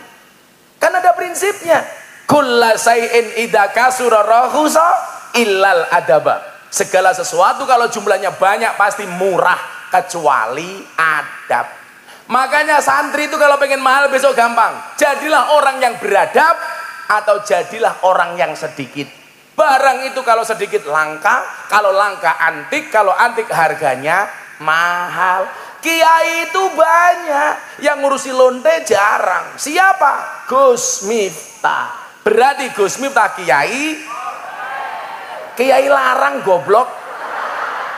Kan ada prinsipnya. Kulla say'in idza kasura rahusa illal adaba. Segala sesuatu kalau jumlahnya banyak pasti murah kecuali adab. Makanya santri itu kalau pengen mahal besok gampang. Jadilah orang yang beradab atau jadilah orang yang sedikit. Barang itu kalau sedikit langka, kalau langka antik, kalau antik harganya mahal. Kiai itu banyak, yang ngurusi lonte jarang. Siapa? Gus Miftah. Berarti Gus Miftah Kiai larang goblok.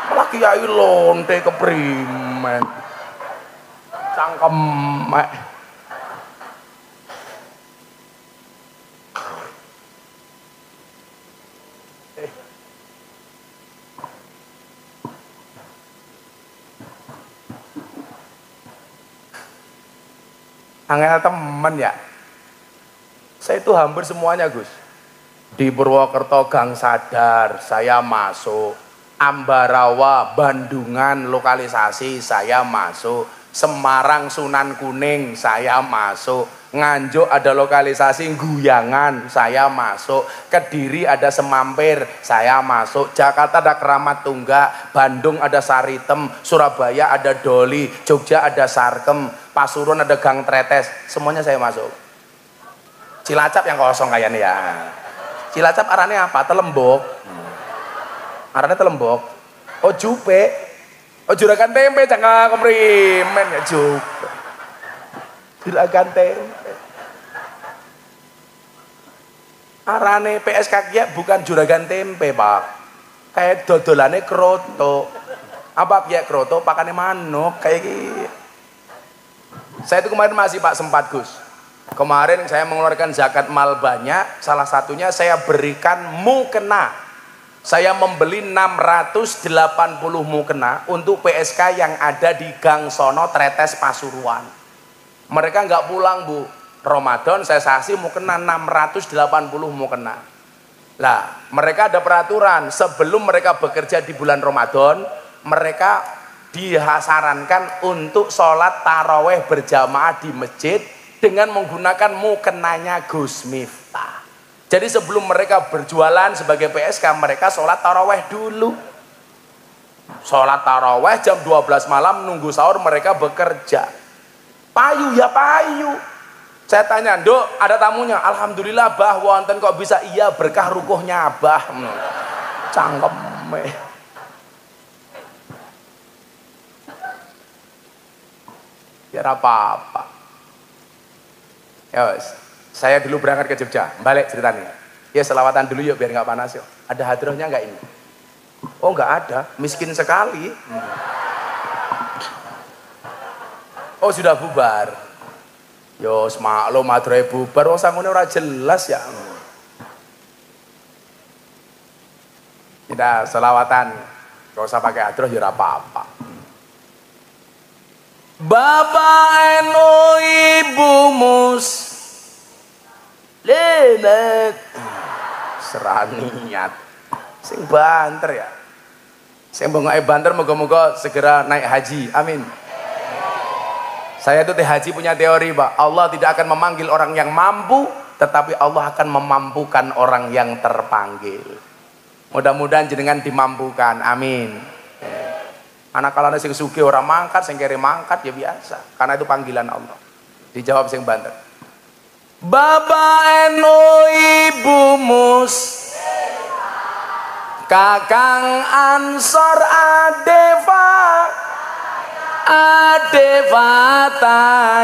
Malah Kiai lonte keprimen. Cangkem. Angel temen ya. Saya itu hampir semuanya Gus. Di Purwokerto Gang Sadar saya masuk, Ambarawa Bandungan lokalisasi saya masuk, Semarang Sunan Kuning saya masuk, Nganjuk ada lokalisasi Guyangan saya masuk, Kediri ada Semampir saya masuk, Jakarta ada Keramat Tunggak, Bandung ada Saritem, Surabaya ada Doli, Jogja ada Sarkem, Pasuruan ada Gang Tretes, semuanya saya masuk. Cilacap yang kosong kayaknya ya. Cilacap arane apa? Telembok. Arane Telembok. Oh Jupe. Oh juragan tempe jangan kemrimen ya Jupe. Juragan tempe. Arane PSK ya bukan juragan tempe Pak. Kayak dodolane kroto. Apa ya kroto? Pakane manuk kayak gitu. Saya itu kemarin masih Pak sempat Gus. Kemarin saya mengeluarkan zakat mal banyak, salah satunya saya berikan mukena. Saya membeli 680 mukena untuk PSK yang ada di Gang Sono Tretes Pasuruan. Mereka nggak pulang Bu. Ramadan saya kasih mukena 680 mukena. Lah, mereka ada peraturan sebelum mereka bekerja di bulan Ramadan, mereka disarankan untuk sholat taraweh berjamaah di masjid dengan menggunakan mukenanya Gus Miftah. Jadi sebelum mereka berjualan sebagai PSK, mereka sholat taraweh dulu. Sholat taraweh jam 12 malam, nunggu sahur mereka bekerja. Payu ya payu. Saya tanya, Dok, ada tamunya? Alhamdulillah bah, wonten kok bisa, iya berkah rukuhnya abah. Cangkem. Biar apa-apa. Ya wes, saya dulu berangkat ke Jogja, balik ceritanya. Ya selawatan dulu yuk biar nggak panas yuk. Ada hadrohnya nggak ini? Oh nggak ada, miskin sekali. Oh sudah bubar. Yo semaklum madroe bubar, wong sangune ora jelas ya. Kita selawatan, gak usah pakai hadroh ya ora apa-apa. Bapak eno ibu mus lelet seraniat sing banter ya, sing bengok banter, moga-moga segera naik haji, amin. Saya itu haji punya teori Pak, Allah tidak akan memanggil orang yang mampu, tetapi Allah akan memampukan orang yang terpanggil. Mudah-mudahan jenengan dimampukan, amin. Anak kalane sing sugih ora mangkat, sing kere mangkat ya biasa, karena itu panggilan Allah. Dijawab sing banter. Bapak eno ibu mus, kakang ansor adeva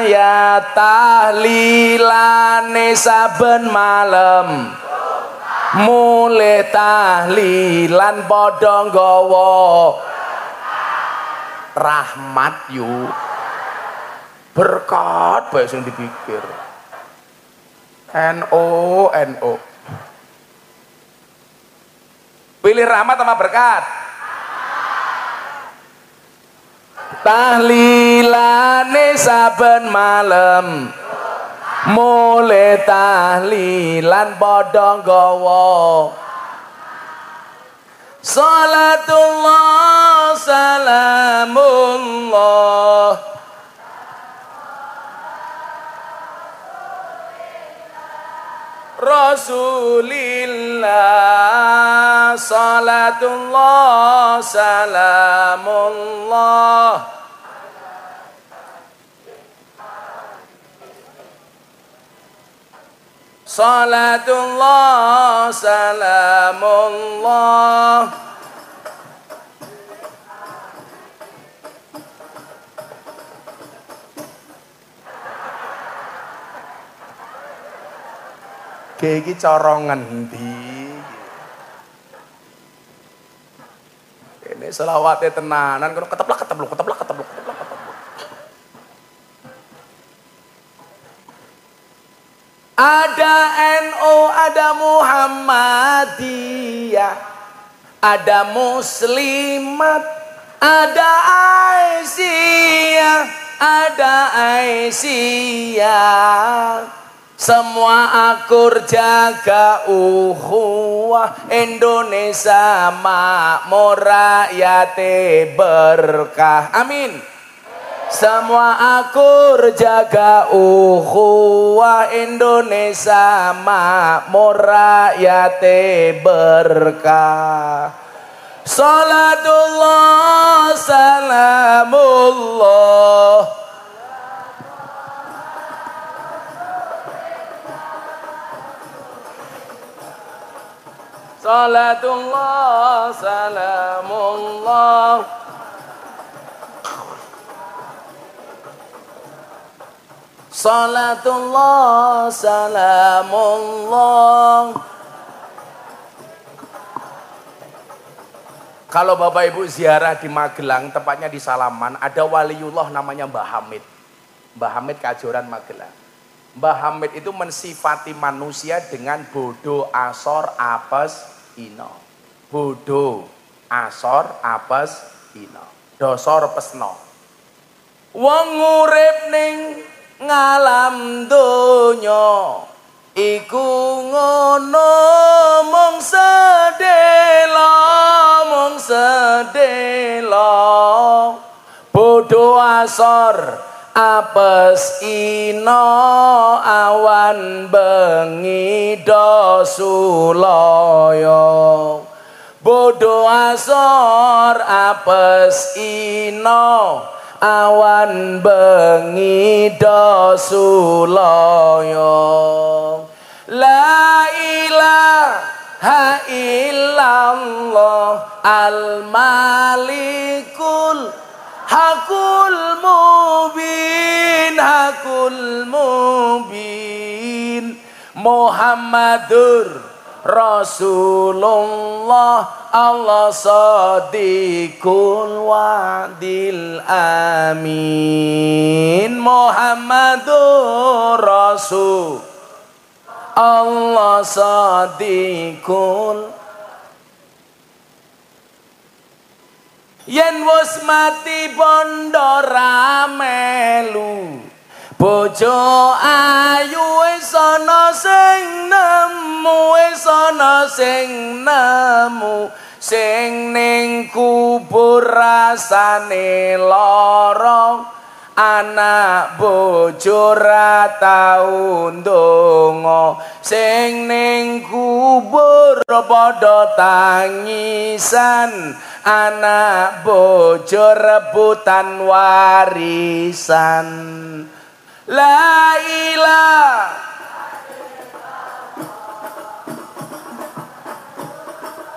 ya tahlilane saben malam, mulai tahlilan padha nggawa rahmat yuk, berkat bae sing dipikir. NO pilih rahmat sama berkat. Tahlilane saben malam, mulai tahlilan padha nggawa salatullah salamullah Rasulillah, salatullah salamullah salatullah salamullah. Iki cara ngendi? Ini selawate tenanan kono keteplak. Ada NU, ada Muhammadiyah, ada Muslimat, ada Aisyah. Semua akur jaga ukhuwah, Indonesia makmur rakyate berkah, amin. Semua akur jaga ukhuwah, Indonesia makmur rakyate berkah. Salatullah salamullah salatullah salamullah salatullah salamullah. Kalau Bapak Ibu ziarah di Magelang, tepatnya di Salaman, ada waliullah namanya Mbah Hamid. Mbah Hamid Kajoran Magelang. Mbah Hamid itu mensifati manusia dengan bodo, asor, apes, ino. Bodo, asor, apes, ino. Dosor pesno. Wong urip ning ngalam donya iku ngono mung sedelo. Bodo, asor, apes ino awan bengi do sulaya bodo asor apes ino awan bengi do sulaya la ilaha illallah al malikul hakul mubin Muhammadur Rasulullah Allah sadiqul wa'dil amin Muhammadur Rasul Allah sadiqul yen wis mati bondo ramelu bojo ayu wis ana sing nemu sing ning kubur rasane lara anak bojo ra tau ndonga sing ning kubur padha tangisan anak bojo rebutan warisan la ilaha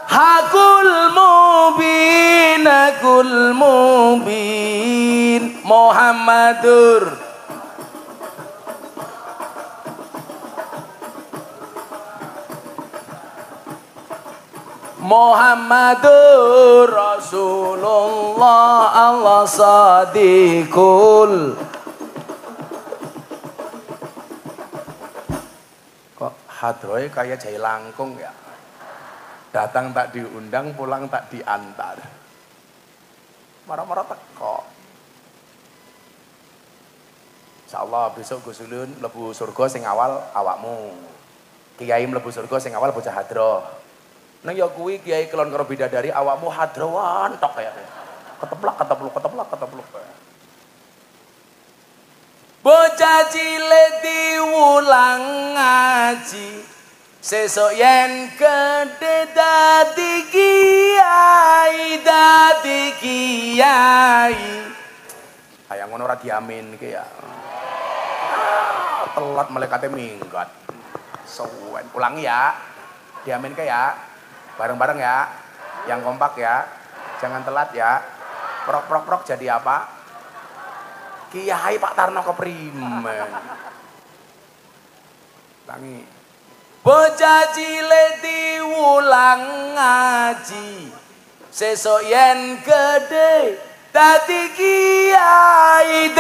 hakul mubin Muhammadur Rasulullah Allah sadiqul kok hadroe kayak jahe langkung ya datang tak diundang, pulang tak diantar. Marah-marah teko. Insyaallah besok Gus Ulun mlebu surga sing awal awakmu. Kiai mlebu surga sing awal bocah hadroh. Nang ya kuwi kiai kelon karo bidadari awakmu hadrowan tok kaya. Keteplak. Bocah cilik diulang ngaji. Sesok yen gede dadi kiai kayak ngono ora diamin ki ya telat malaikate minggat suwen ulangi ya diamin ke ya bareng-bareng ya yang kompak ya jangan telat ya prok jadi apa Kiai Pak Tarno keprimen ulangi bocah cilik diulang ngaji sesok yen gede dadi kiai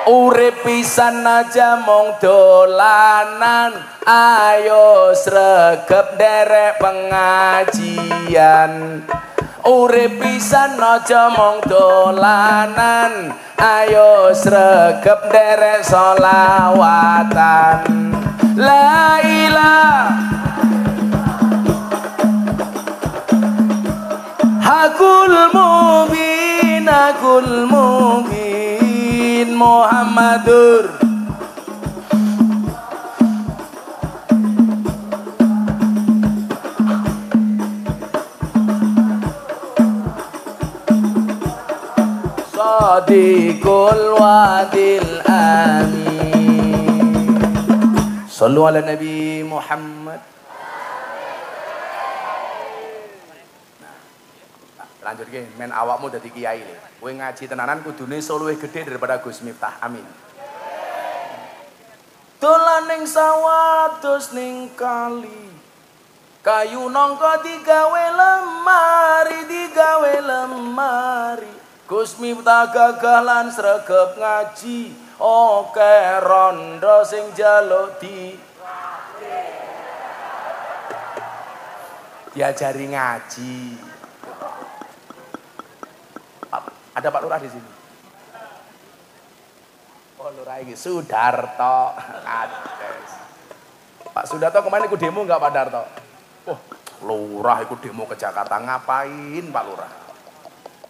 urip pisan aja mong dolanan ayo sregep derek pengajian urip pisan aja mong dolanan ayo sregep derek solawatan la ilaha hakul mubin Muhammadur sadiqul wadil amin sallu ala nabi Muhammad. Lanjut ke, men awakmu dadi kiai le. Kowe ngaji tenanan kudune luwih gede daripada Gus Miftah. Amin. Dolan ning sawah dos ning kali. Kayu nangka digawe lemari. Gus Miftah gagalan sregep ngaji. Oke rondo sing njaluk diajari ngaji. Ada Pak Lurah di sini. Oh Lurah ini Sudarto. Ades. Pak Sudarto kemarin ikut demo nggak Pak Darto? Oh Lurah ikut demo ke Jakarta ngapain Pak Lurah?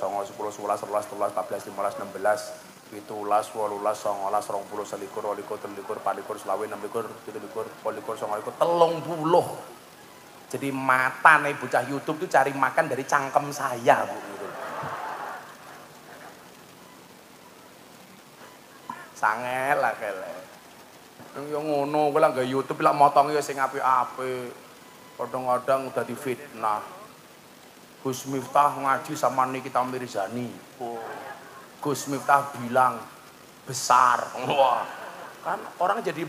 9, 10, 11, 12, 13, 14, 15, 16, 17, 18, 19, 20, 21, 22, 23, 24, 25, 26, 27, 28, 29, 30. Jadi mata nih bocah YouTube tuh cari makan dari cangkem saya, Bu. Gitu. Sangel lah kele. Yang ngono, gue lah gak YouTube lah motong ya sing apik-apik. Kadang-kadang udah difitnah. Gus Miftah ngaji sama Nikita Mirzani. Gus Miftah bilang besar. Wah, kan orang jadi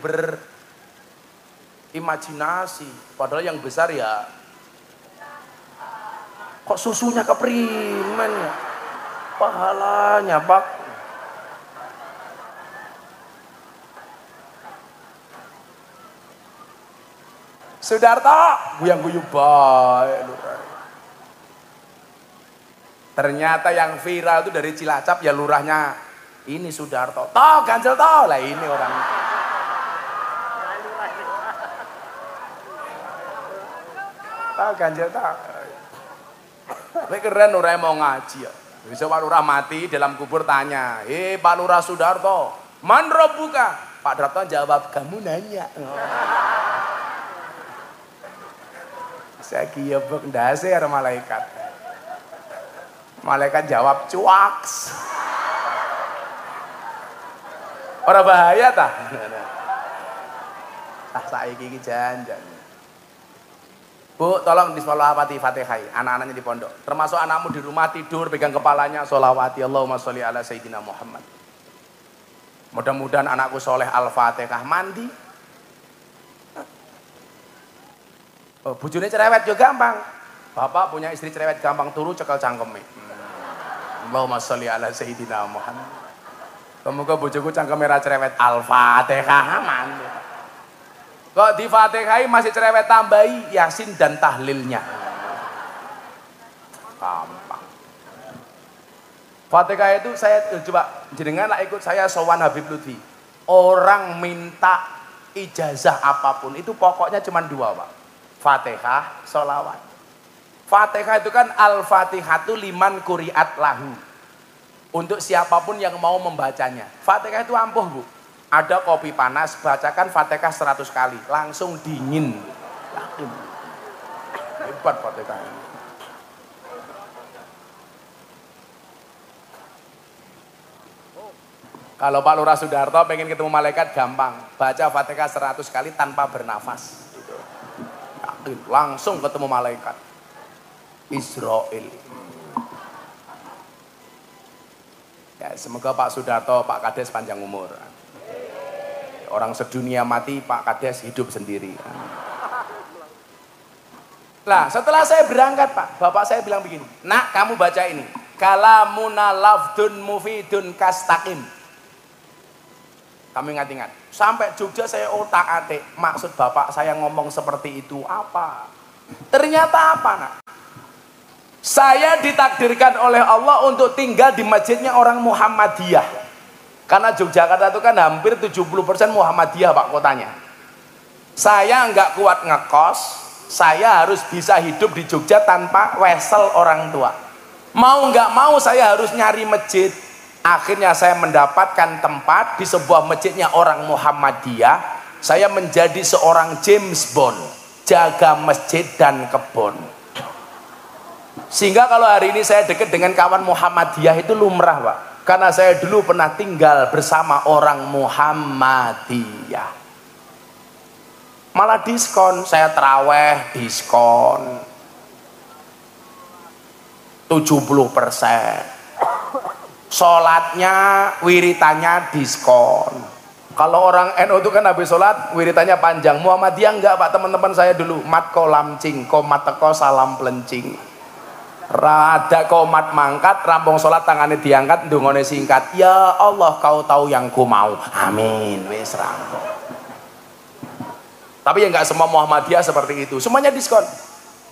berimajinasi. Padahal yang besar ya, kok susunya keprimen ya? Pahalanya Pak. Sudarto, guyang-guyu baik lurah. Ternyata yang viral itu dari Cilacap ya lurahnya ini Sudarto. Toh ganjel toh lah ini orang. Toh ganjel toh. Ini keren lurah mau ngaji ya. Bisa Pak Lurah mati dalam kubur tanya, Pak Lurah Sudarto, man robbuka? Pak Darto jawab, kamu nanya. Saya kiyebek dasar malaikat. Malaikat jawab cuaks. Orang bahaya tah. Tah saiki iki janjan. Bu, tolong disolawati Fatihah anak-anaknya di pondok. Termasuk anakmu di rumah tidur pegang kepalanya solawati Allahumma sholli ala sayyidina Muhammad. Mudah-mudahan anakku soleh Al-Fatihah mandi. Oh, bujune cerewet juga gampang. Bapak punya istri cerewet gampang turu cekel cangkeme. Allahumma sholli ala sayyidina Muhammad. Semoga bojoku cangkeme ra cerewet Al-Fatihah mandi. Kok di Fatihah masih cerewet tambahi Yasin dan tahlilnya. Gampang. Fatihah itu saya coba jenengan lah ikut saya sowan Habib Lutfi. Orang minta ijazah apapun itu pokoknya cuma dua, Pak. Fatihah, sholawat. Fatihah itu kan al-fatihatu liman kuriat lahu. Untuk siapapun yang mau membacanya. Fatihah itu ampuh, Bu. Ada kopi panas, bacakan Fatihah 100 kali. Langsung dingin. Yakin. Hebat Fatihah ini. Kalau Pak Lurah Sudarto pengen ketemu malaikat gampang. Baca Fatihah 100 kali tanpa bernafas. Gitu. Yakin, langsung ketemu malaikat. Israel. Ya, semoga Pak Sudarto, Pak Kades panjang umur. Orang sedunia mati, Pak Kades hidup sendiri. Nah, setelah saya berangkat, Pak, bapak saya bilang begini, nak kamu baca ini, kalamuna lafdun mufidun kastaqim. Kamu ingat-ingat, sampai Jogja saya otak-atik, maksud bapak saya ngomong seperti itu apa? Ternyata apa, nak? Saya ditakdirkan oleh Allah untuk tinggal di masjidnya orang Muhammadiyah. Karena Yogyakarta itu kan hampir 70% Muhammadiyah, Pak, kotanya. Saya nggak kuat ngekos, saya harus bisa hidup di Jogja tanpa wesel orang tua. Mau nggak mau saya harus nyari masjid. Akhirnya saya mendapatkan tempat di sebuah masjidnya orang Muhammadiyah. Saya menjadi seorang James Bond, jaga masjid dan kebun. Sehingga kalau hari ini saya dekat dengan kawan Muhammadiyah itu lumrah, Pak. Karena saya dulu pernah tinggal bersama orang Muhammadiyah. Malah diskon, saya terawih diskon 70%. Sholatnya, wiritannya diskon. Kalau orang NU itu kan habis sholat, wiritannya panjang. Muhammadiyah enggak, Pak, teman-teman saya dulu. Mat kolamcing, komat teko salam pelencing. Rada komat mangkat, rampung sholat tangannya diangkat, ndungone singkat. Ya Allah, kau tahu yang ku mau. Amin. Wis rampung. Tapi ya enggak semua Muhammadiyah seperti itu. Semuanya diskon.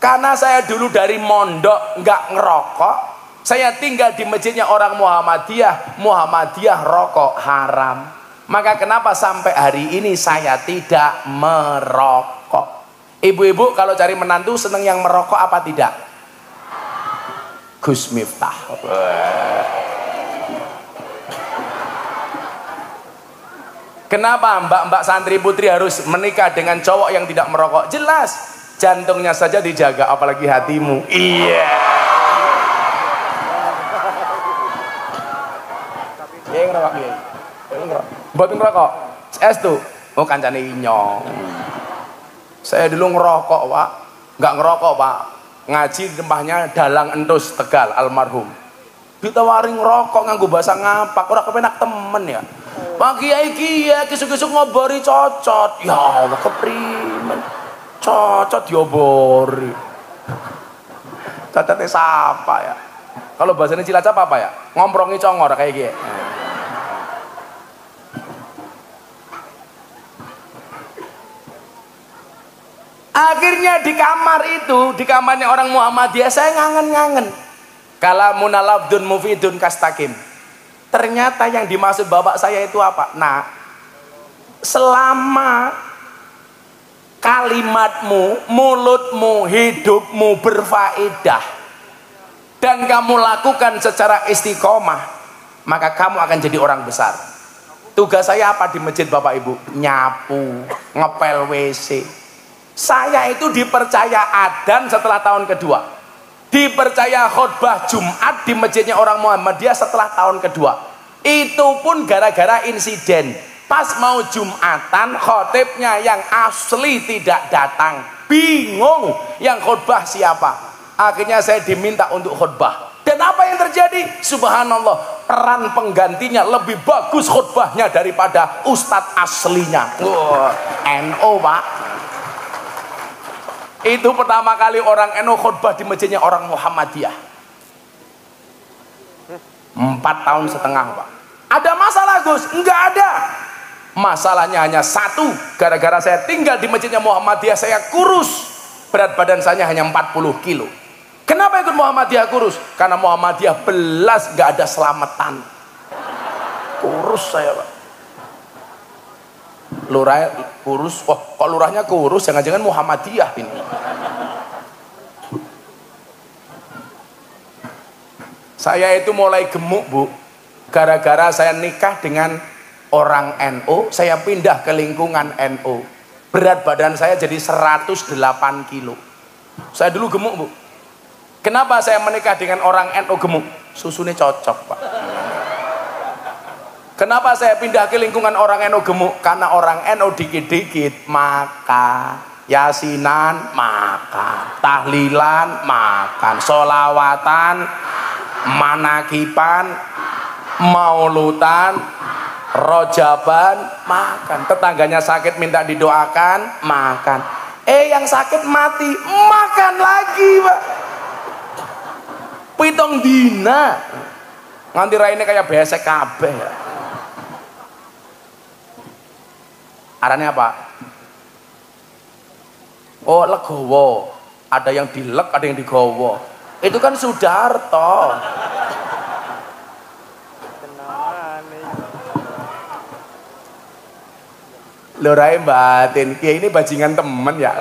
Karena saya dulu dari mondok enggak ngerokok, saya tinggal di masjidnya orang Muhammadiyah. Muhammadiyah rokok haram. Maka kenapa sampai hari ini saya tidak merokok? Ibu-ibu kalau cari menantu seneng yang merokok apa tidak? Gus Miftah. Kenapa mbak-mbak santri putri harus menikah dengan cowok yang tidak merokok? Jelas, jantungnya saja dijaga, apalagi hatimu. Iya. Ya ngerokok ya. Buat ngerokok. Es tuh. Oh kancane inyong. Saya dulu ngerokok, Pak. Enggak ngerokok, Pak. Ngaji di tempatnya Dalang Entus Tegal almarhum. Ditawari ngerokok nganggo bahasa ngapak, ora kepenak temen ya. Pak Kiai kisuk-kisuk ngobori cocot. Ya Allah keprimen. Cocot diobori. Cocotnya siapa ya? Kalau bahasanya Cilacap apa ya? Ngomprongi congor kayak gitu. Akhirnya di kamar itu, di kamarnya orang Muhammadiyah, saya ngangen-ngangen. Kalamuna labdun mufidun kastaqim. Ternyata yang dimaksud bapak saya itu apa? Nah, selama kalimatmu, mulutmu, hidupmu berfaedah dan kamu lakukan secara istiqomah, maka kamu akan jadi orang besar. Tugas saya apa di masjid Bapak Ibu? Nyapu, ngepel WC. Saya itu dipercaya adzan setelah tahun kedua, dipercaya khutbah Jumat di masjidnya orang Muhammadiyah setelah tahun kedua. Itu pun gara-gara insiden. Pas mau Jumatan, khotibnya yang asli tidak datang. Bingung yang khutbah siapa. Akhirnya saya diminta untuk khutbah. Dan apa yang terjadi? Subhanallah, peran penggantinya lebih bagus khutbahnya daripada ustadz aslinya. NO, Pak. Itu pertama kali orang NU khutbah di masjidnya orang Muhammadiyah. 4,5 tahun, Pak. Ada masalah, Gus? Enggak ada. Masalahnya hanya satu. Gara-gara saya tinggal di masjidnya Muhammadiyah, saya kurus. Berat badan saya hanya 40 kilo. Kenapa ikut Muhammadiyah kurus? Karena Muhammadiyah belas enggak ada selamatan. Kurus saya, Pak. Lurah kurus, oh kok lurahnya kurus, jangan-jangan Muhammadiyah ini. Saya itu mulai gemuk, Bu, gara-gara saya nikah dengan orang NU, saya pindah ke lingkungan NU. Berat badan saya jadi 108 kilo. Saya dulu gemuk, Bu. Kenapa saya menikah dengan orang NU gemuk? Susunya cocok, Pak. Kenapa saya pindah ke lingkungan orang NU gemuk? Karena orang NU dikit-dikit maka yasinan makan, tahlilan makan, solawatan, manakipan, maulutan, rojaban makan. Tetangganya sakit minta didoakan makan. Yang sakit mati makan lagi, Pak. Pitong dina nganti raine kayak besek kabeh ya. Arane apa? Oh, legowo. Ada yang dilek, ada yang digowo. Itu kan Sudarto. Lho rae batin, Kiai ini bajingan temen ya.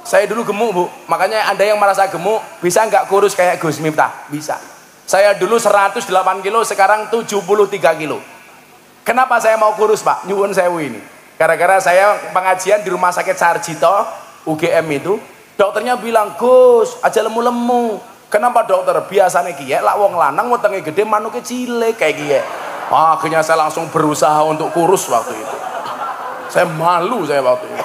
Saya dulu gemuk, Bu. Makanya Anda yang merasa gemuk, bisa nggak kurus kayak Gus Miftah? Bisa. Saya dulu 108 kilo, sekarang 73 kilo. Kenapa saya mau kurus, Pak? Nyuwun sewu ini. Gara-gara saya pengajian di Rumah Sakit Sarjito, UGM itu, dokternya bilang, Gus, aja lemu-lemu. Kenapa dokter? Biasanya kiye, lah wong lanang wetenge gede, manuke cilik kayak kiye. Akhirnya saya langsung berusaha untuk kurus waktu itu. Saya malu saya waktu itu.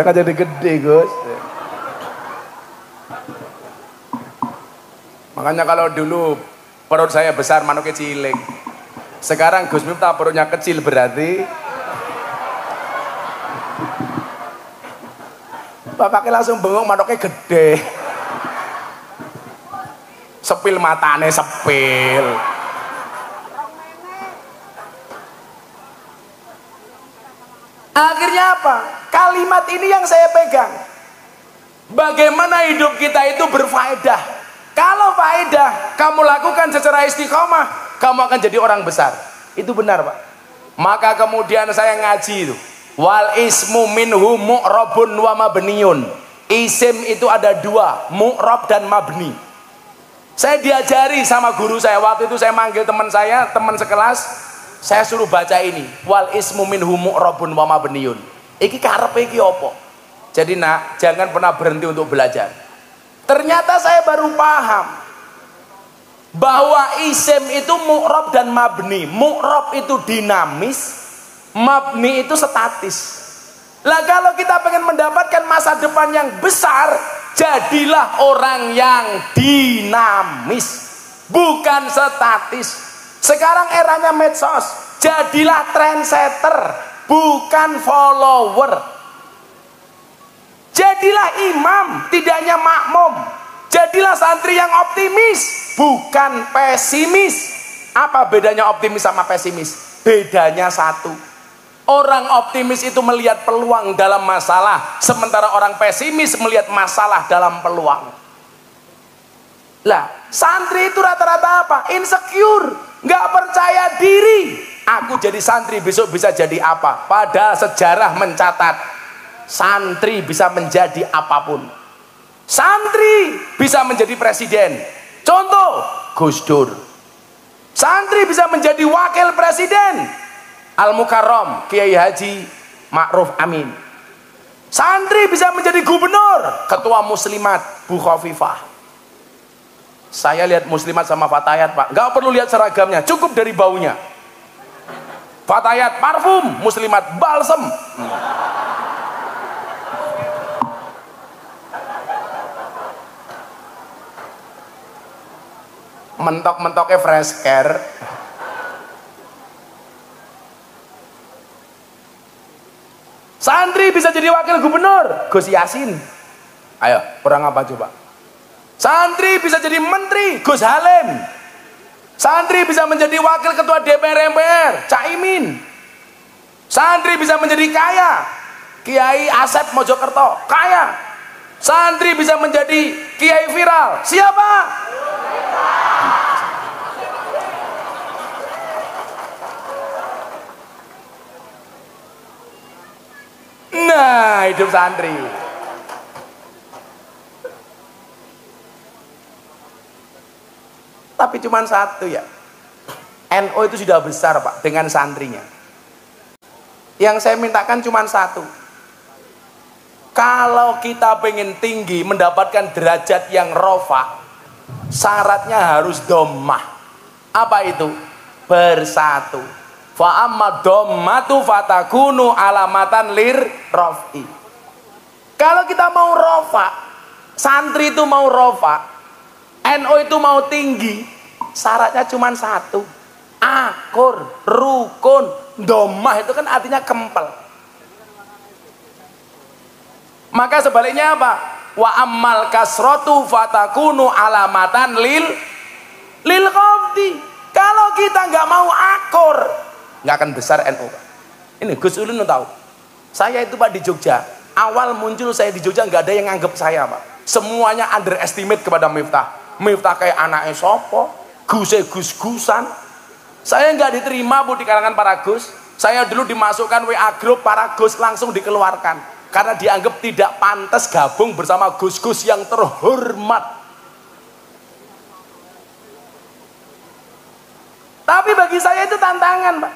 Udah jadi gede, Gus. Makanya kalau dulu perut saya besar, manuknya cilik. Sekarang Gus Miftah perutnya kecil, berarti bapaknya langsung bengong, manuknya gede. Sepil matane, sepil. Akhirnya apa? Kalimat ini yang saya pegang. Bagaimana hidup kita itu berfaedah. Kalau faedah kamu lakukan secara istiqomah, kamu akan jadi orang besar. Itu benar, Pak. Maka kemudian saya ngaji itu. Wal ismu minhu mu'rabun wa mabniyun. Isim itu ada dua, mu'rab dan mabni. Saya diajari sama guru saya. Waktu itu saya manggil teman saya, teman sekelas. Saya suruh baca ini. Wal ismu minhu mu'rabun wa mabniyun. Iki karepe iki apa? Jadi nak, jangan pernah berhenti untuk belajar. Ternyata saya baru paham bahwa isim itu mu'rab dan mabni. Mu'rab itu dinamis, mabni itu statis. Lah kalau kita pengen mendapatkan masa depan yang besar, jadilah orang yang dinamis, bukan statis. Sekarang eranya medsos, jadilah trendsetter, bukan follower. Jadilah imam, tidak hanya makmum. Jadilah santri yang optimis, bukan pesimis. Apa bedanya optimis sama pesimis? Bedanya satu. Orang optimis itu melihat peluang dalam masalah, sementara orang pesimis melihat masalah dalam peluang. Lah, santri itu rata-rata apa? Insecure, nggak percaya diri. Aku jadi santri besok bisa jadi apa? Padahal sejarah mencatat santri bisa menjadi apapun. Santri bisa menjadi presiden. Contoh, Gus Dur. Santri bisa menjadi wakil presiden. Al-Mukarram Kiai Haji Ma'ruf Amin. Santri bisa menjadi gubernur, ketua muslimat Bu Khofifah. Saya lihat muslimat sama Fatayat, Pak, nggak perlu lihat seragamnya, cukup dari baunya. Fatayat parfum, muslimat balsem. Mentok-mentoknya fresh care. Santri bisa jadi wakil gubernur, Gus Yasin. Ayo, kurang apa coba? Santri bisa jadi menteri, Gus Halim. Santri bisa menjadi wakil ketua DPR MPR, Caimin. Santri bisa menjadi kaya, Kiai Asep Mojokerto, kaya. Santri bisa menjadi kiai viral, siapa? Nah, hidup santri. Tapi cuma satu ya. NU itu sudah besar, Pak, dengan santrinya. Yang saya mintakan cuma satu. Kalau kita pengen tinggi, mendapatkan derajat yang rofa, syaratnya harus dhammah. Apa itu? Bersatu. Fa amma dhammatu fatakunu alamatan lir rofi. Kalau kita mau rofa, santri itu mau rofa, NU itu mau tinggi, syaratnya cuma satu. Akur, rukun, dhammah itu kan artinya kempel. Maka sebaliknya apa? Wa ammal kasratu fatakunu alamatan lil qabdi. Kalau kita nggak mau akur, nggak akan besar NU. Ini Gus Ulun tahu. Saya itu Pak di Jogja. Awal muncul saya di Jogja nggak ada yang nganggep saya Pak. Semuanya underestimate kepada Miftah. Miftah kayak anaknya sopo, gus-gusan. Saya nggak diterima Bu di kalangan para Gus. Saya dulu dimasukkan WA grup para Gus, langsung dikeluarkan. Karena dianggap tidak pantas gabung bersama gus-gus yang terhormat. Tapi bagi saya itu tantangan Pak.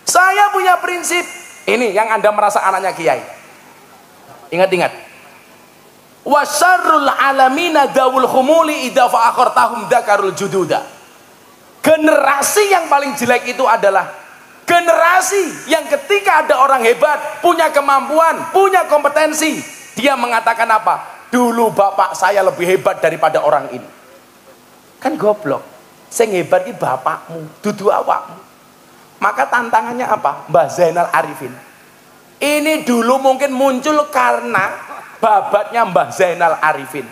Saya punya prinsip. Ini yang Anda merasa anaknya kiai. Ingat-ingat. Wasyarrul alamina dawul khumuli idza fa'akhartahum dzakarul jududa. Generasi yang paling jelek itu adalah generasi yang ketika ada orang hebat, punya kemampuan, punya kompetensi, dia mengatakan apa? Dulu bapak saya lebih hebat daripada orang ini. Kan goblok. Sing hebat iki bapakmu, dudu awakmu. Maka tantangannya apa? Mbah Zainal Arifin. Ini dulu mungkin muncul karena babatnya Mbah Zainal Arifin.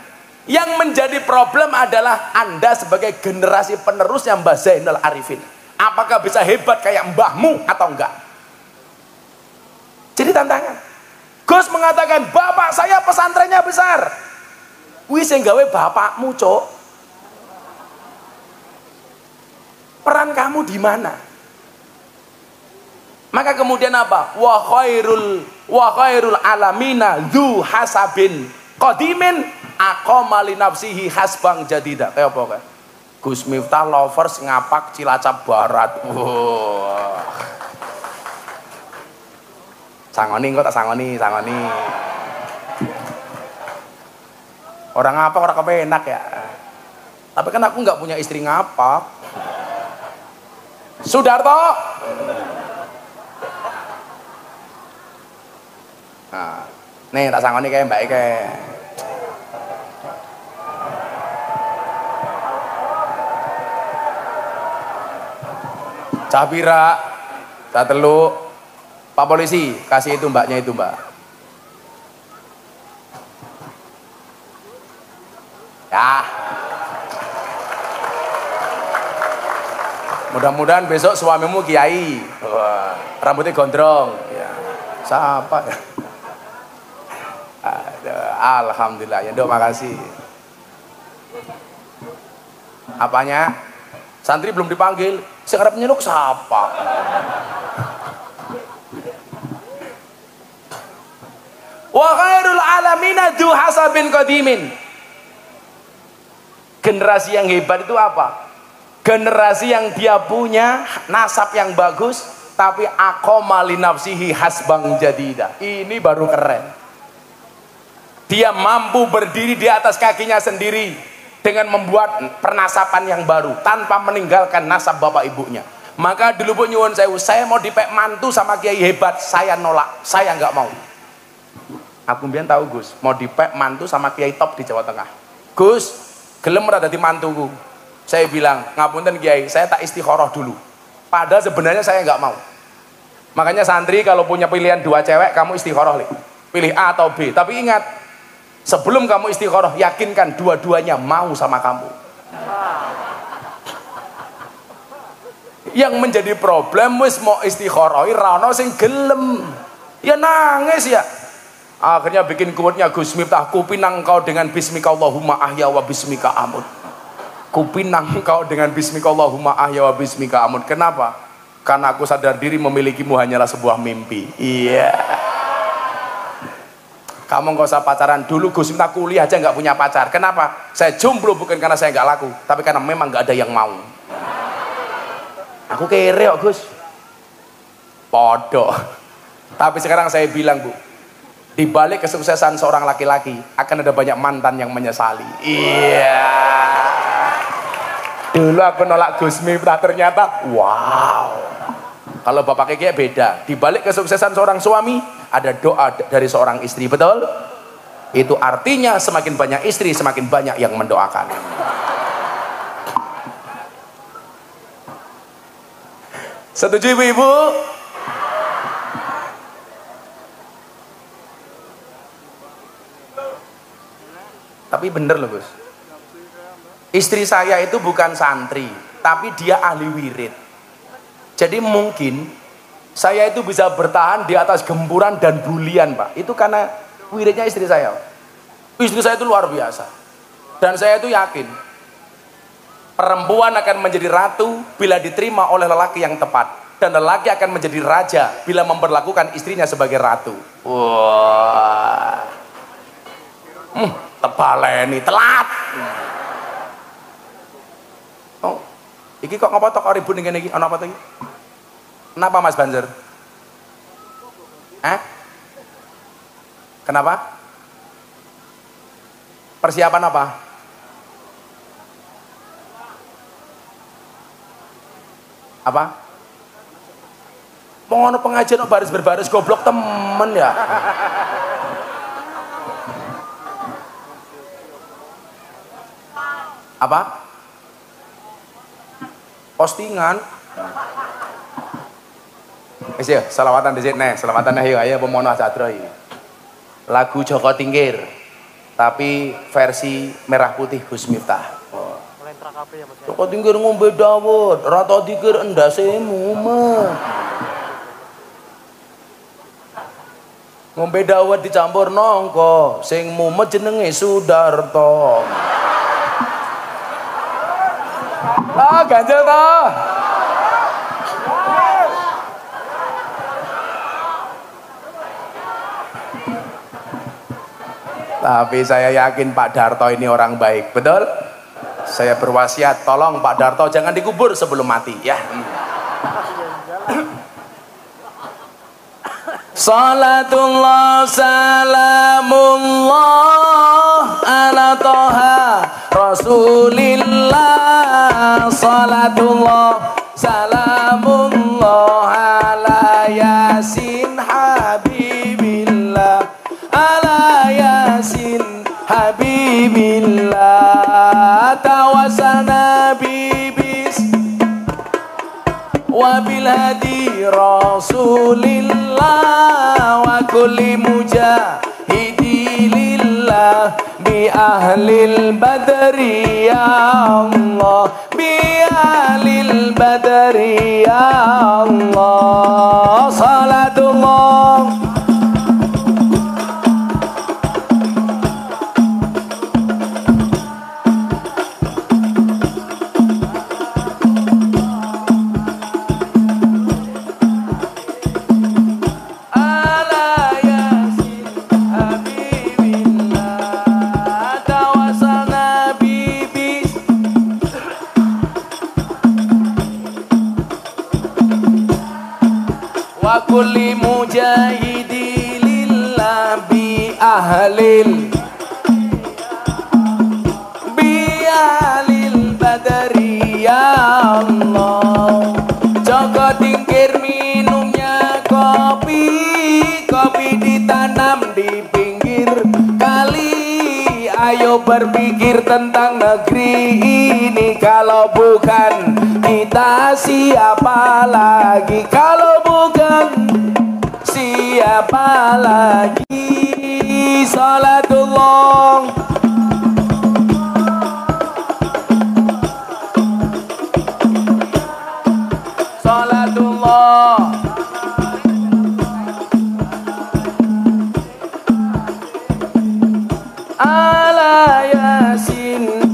Yang menjadi problem adalah Anda sebagai generasi penerusnya Mbah Zainal Arifin. Apakah bisa hebat kayak mbahmu atau enggak? Jadi tantangan. Gus mengatakan, bapak saya pesantrennya besar. Wih, sing gawe bapakmu, Cok. Peran kamu di mana? Maka kemudian apa? Wa khairul alamina dzu hasabin qadimin aqama li nafsihi hasbang jadida. Kayak apa kayak? Gus Miftah lovers ngapak Cilacap Barat. Wow. Sangoni kok tak sangoni. Orang ngapak orang kepenak ya. Tapi kan aku nggak punya istri ngapak. Sudarto. Nah, nih tak sangoni kayak Mbak Ike. Capira, tak teluk, Pak Polisi, kasih itu mbaknya itu mbak. Ya. Mudah-mudahan besok suamimu kiai. Wah, rambutnya gondrong. Ya. Siapa ya? Alhamdulillah, ya dok, makasih. Apanya? Santri belum dipanggil. Sekarang penyeluk siapa? Wa khairul alamina dzu hasabin qadimin. Generasi yang hebat itu apa? Generasi yang dia punya nasab yang bagus, tapi aqama li nafsihi hasbang jadida. Ini baru keren. Dia mampu berdiri di atas kakinya sendiri dengan membuat pernasapan yang baru tanpa meninggalkan nasab bapak ibunya. Maka dulu Bu nyuwun sewu, saya mau dipek mantu sama kiai hebat, saya nolak, saya nggak mau. Aku mbiyen tahu Gus, mau dipek mantu sama kiai top di Jawa Tengah. Gus, gelem ora dadi mantuku. Saya bilang, ngapunten kiai, saya tak istikharah dulu. Padahal sebenarnya saya nggak mau. Makanya santri kalau punya pilihan dua cewek, kamu istikharah, pilih A atau B. Tapi ingat, sebelum kamu istikharah, yakinkan dua-duanya mau sama kamu. Yang menjadi problem wis mau istikharah ra ono sing gelem. Ya nangis ya. Akhirnya bikin kuatnya Gus Miftah, kupinang kau dengan bismika Allahumma ahya wa bismika amut. Kupinang kau dengan bismika Allahumma ahya wa bismika amut. Kenapa? Karena aku sadar diri memilikimu hanyalah sebuah mimpi. Iya. Kamu nggak usah pacaran dulu. Gus Miftah kuliah aja nggak punya pacar. Kenapa? Saya jomblo bukan karena saya nggak laku, tapi karena memang nggak ada yang mau. Aku kere kok Gus. Podo. Tapi sekarang saya bilang Bu, Di balik kesuksesan seorang laki-laki akan ada banyak mantan yang menyesali. Iya. Dulu aku nolak Gus Miftah, ternyata wow. Kalau Bapak Keke beda. Di balik kesuksesan seorang suami ada doa dari seorang istri, betul? Itu artinya semakin banyak istri semakin banyak yang mendoakan. Setuju ibu-ibu? Tapi bener loh Gus, istri saya itu bukan santri tapi dia ahli wirid. Jadi mungkin saya itu bisa bertahan di atas gempuran dan bulian Pak, itu karena wiridnya istri saya. Istri saya itu luar biasa. Dan saya itu yakin perempuan akan menjadi ratu bila diterima oleh lelaki yang tepat, dan lelaki akan menjadi raja bila memperlakukan istrinya sebagai ratu. Wah, tebaleni telat. Oh, iki kok ngapa tok ribut ning kene iki? Ana apa to iki? Kenapa Mas Banzer? Kenapa? Persiapan apa? Apa? Mau ngono pengajian baris berbaris goblok temen ya. Apa? Postingan. Wis ya, selawatan dhisik neh, selawatan ayo pemono Sadra iki. Lagu Joko Tingkir tapi versi merah putih Gus Miftah. Joko Tingkir ngombe dawet, rata dikir endase mumet. Ngombe dawet dicampur nongko, sing mumet jenenge Sudarto. Ganjel toh. Tapi saya yakin Pak Darto ini orang baik, betul? Saya berwasiat, tolong Pak Darto jangan dikubur sebelum mati, ya. Salatullah salamullah ala toha Rasulillah. Salatullah salamullah ala yasin habibillah. Ala yasin habibillah. Tawassalna bibis wabil hadi Rasulillah wa kulli mujahidi lillah bi ahlil badri ya Allah, bi ahlil badri ya Allah. Salatullah kulli mujahidi lillah bi ahlil badri ya Allah. Joko Tingkir minumnya kopi, kopi ditanam di pinggir kali. Ayo berpikir tentang negeri ini, kalau bukan kita siapa lagi? Kalau bukan siapa lagi? Salatullah salatullah ala yasin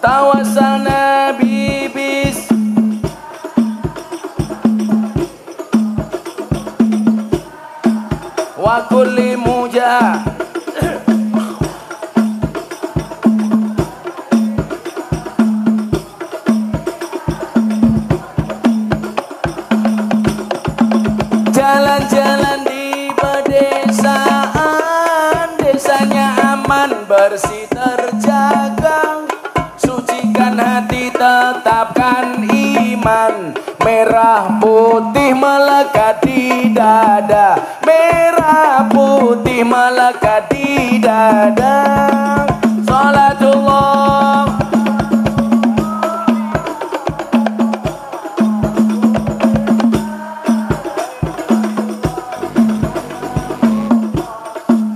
tawassalna bibis wa kulli mujah. Jalan-jalan di bersih terjaga, sucikan hati tetapkan iman, merah putih melekat di dada, merah putih melekat di dada. Salatullah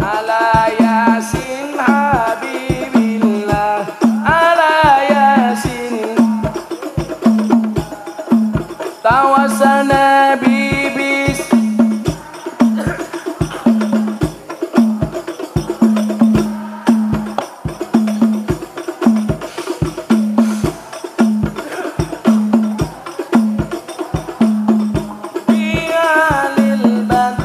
ala yasin habibillah, ala yasin tawasana bibis. Bialil bad,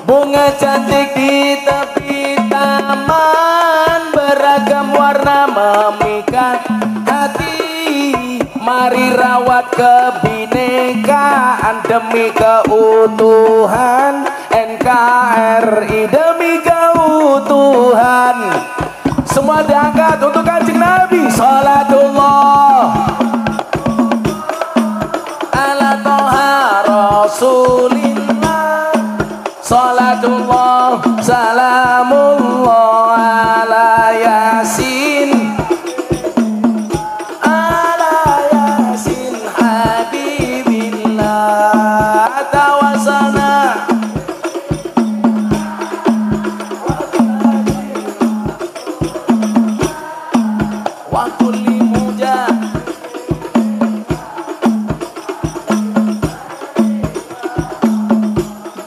bunga cantik di tepi taman, beragam warna memikat hati. Mari rawat kebinekaan demi keutuhan NKRI, demi keutuhan. Semua diangkat untuk Kanjeng Nabi. Salatullah ala Toha Rasulillah, salatullah salamullah ala yasin, ala yasin habibillah tawasana. Wa kulli mujah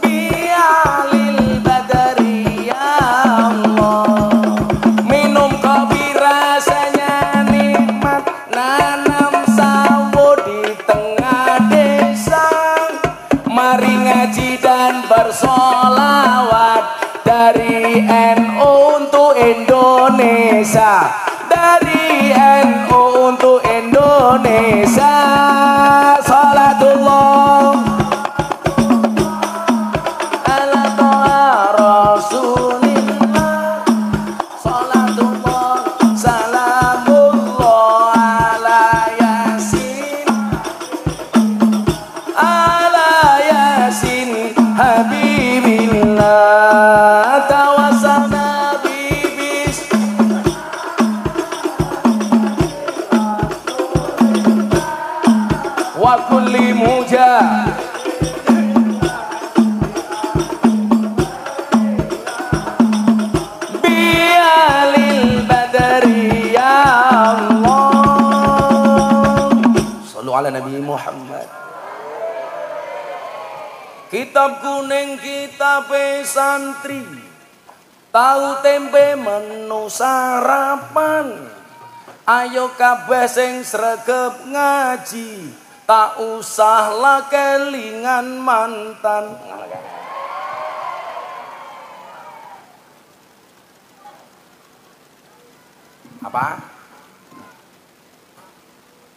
bialil badari ya Allah, minum kopi rasanya nikmat, nanam sawo di tengah desa. Mari ngaji dan bersolawat dari NU untuk Indonesia, dari NU untuk Indonesia. Salatullah ala Toha Rasulillah, salatullah salamullah ala yasin, ala yasin habibillah tawasana bibis. Wa kulli mujah bialil badari ya Allah. Sallu ala Nabi Muhammad. Kitab kuning kitab santri, tahu tempe menu sarapan. Ayo kabeh sing sregep ngaji, tak usah lah kelingan mantan. Apa?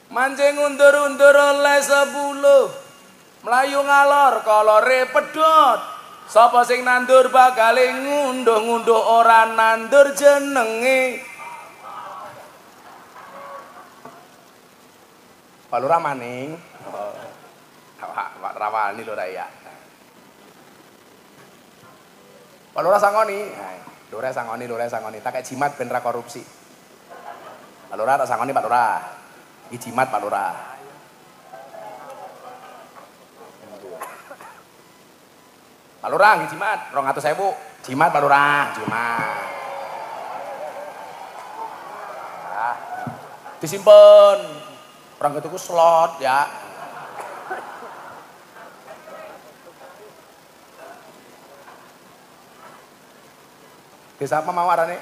Mancing undur-undur oleh 10, melayu ngalor kolore pedot. Sapa sing nandur bakal ngunduh-ngunduh ora nandur jenenge. Pak Lurah maning. Pak Rawani lho ya. Pak Lurah sangoni. Lurah sangoni. Tak kayak jimat ben ra korupsi. Pak Lurah tak sangoni Pak Lurah. Iki jimat Pak Lurah. Pak Lurah iki jimat 200.000. Jimat Pak Lurah, jimat. Ya. Disimpen. Orang itu slot ya. Desa apa mawarane?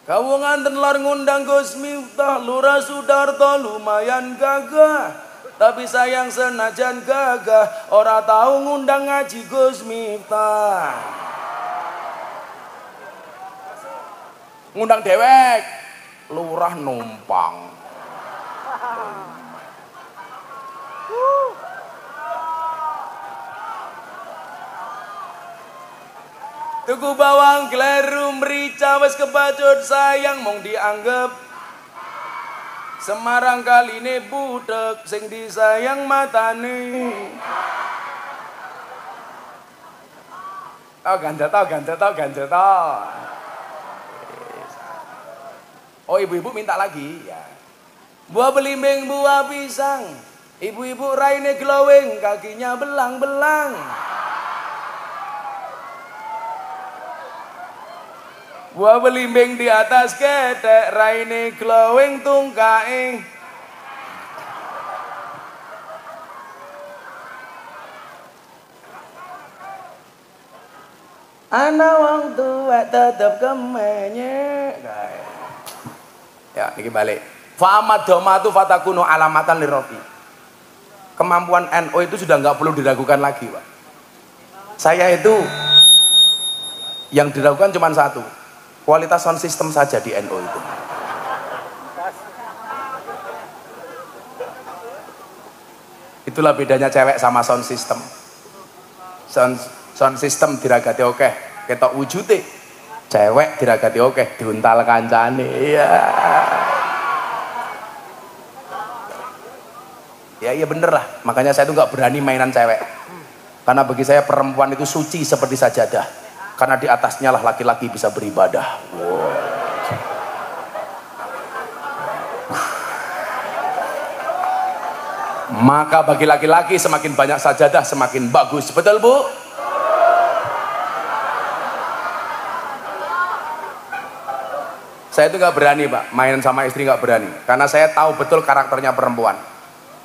Kawungan Lor ngundang Gus Miftah, Lurah Sudarto lumayan gagah. Tapi sayang senajan gagah, ora tahu ngundang ngaji Gus Miftah. Ngundang dewek, lurah numpang. Tuku bawang kleru merica wis kebacut sayang mong dianggep Semarang kaline budek sing disayang matane. Ganjel tau. Oh ibu-ibu minta lagi ya. Buah belimbing, buah pisang. Ibu-ibu raine glowing, kakinya belang-belang. Buah belimbing di atas ketek, raine glowing tungkae. Ana wong tuwek tetep kemenye. Ya, niki balik. Fa'amad domatu fatakunu alamatan lirofi. Kemampuan NO itu sudah nggak perlu diragukan lagi, Pak. Saya itu yang diragukan cuma satu. Kualitas sound system saja di NO itu. Itulah bedanya cewek sama sound system. Sound system diragati oke, ketok wujute. Cewek diragati oke, diuntal kancane. Iya. Ya bener lah. Makanya saya tuh nggak berani mainan cewek. Karena bagi saya perempuan itu suci seperti sajadah. Karena di atasnya lah laki-laki bisa beribadah. Wow. Maka bagi laki-laki semakin banyak sajadah semakin bagus. Betul Bu? Saya itu nggak berani Pak, main sama istri nggak berani. Karena saya tahu betul karakternya perempuan.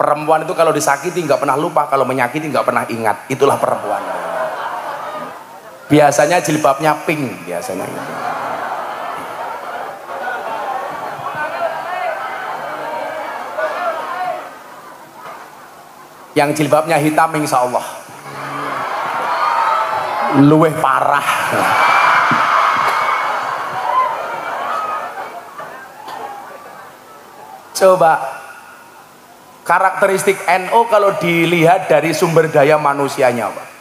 Perempuan itu kalau disakiti nggak pernah lupa, kalau menyakiti nggak pernah ingat. Itulah perempuan. Biasanya jilbabnya pink biasanya. Yang jilbabnya hitam insya Allah luweh parah. Coba karakteristik NO kalau dilihat dari sumber daya manusianya Pak.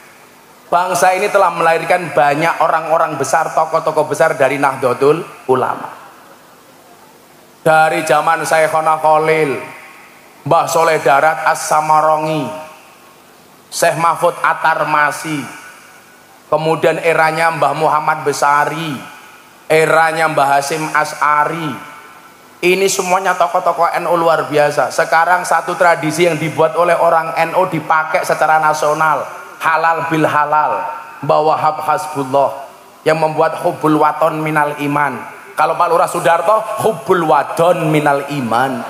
Bangsa ini telah melahirkan banyak orang-orang besar, tokoh-tokoh besar dari Nahdlatul Ulama. Dari zaman Syekhona Khalil, Mbah Soleh Darat As-Samarongi, Syekh Mahfud At-Tarmasi, kemudian eranya Mbah Muhammad Besari, eranya Mbah Hasyim As'ari. Ini semuanya tokoh-tokoh NU luar biasa. Sekarang satu tradisi yang dibuat oleh orang NU dipakai secara nasional. Halal bil halal, Mbah Wahab Hasbullah yang membuat hubbul waton minal iman. Kalau Pak Lurah Sudarto, hubbul wadon minal iman.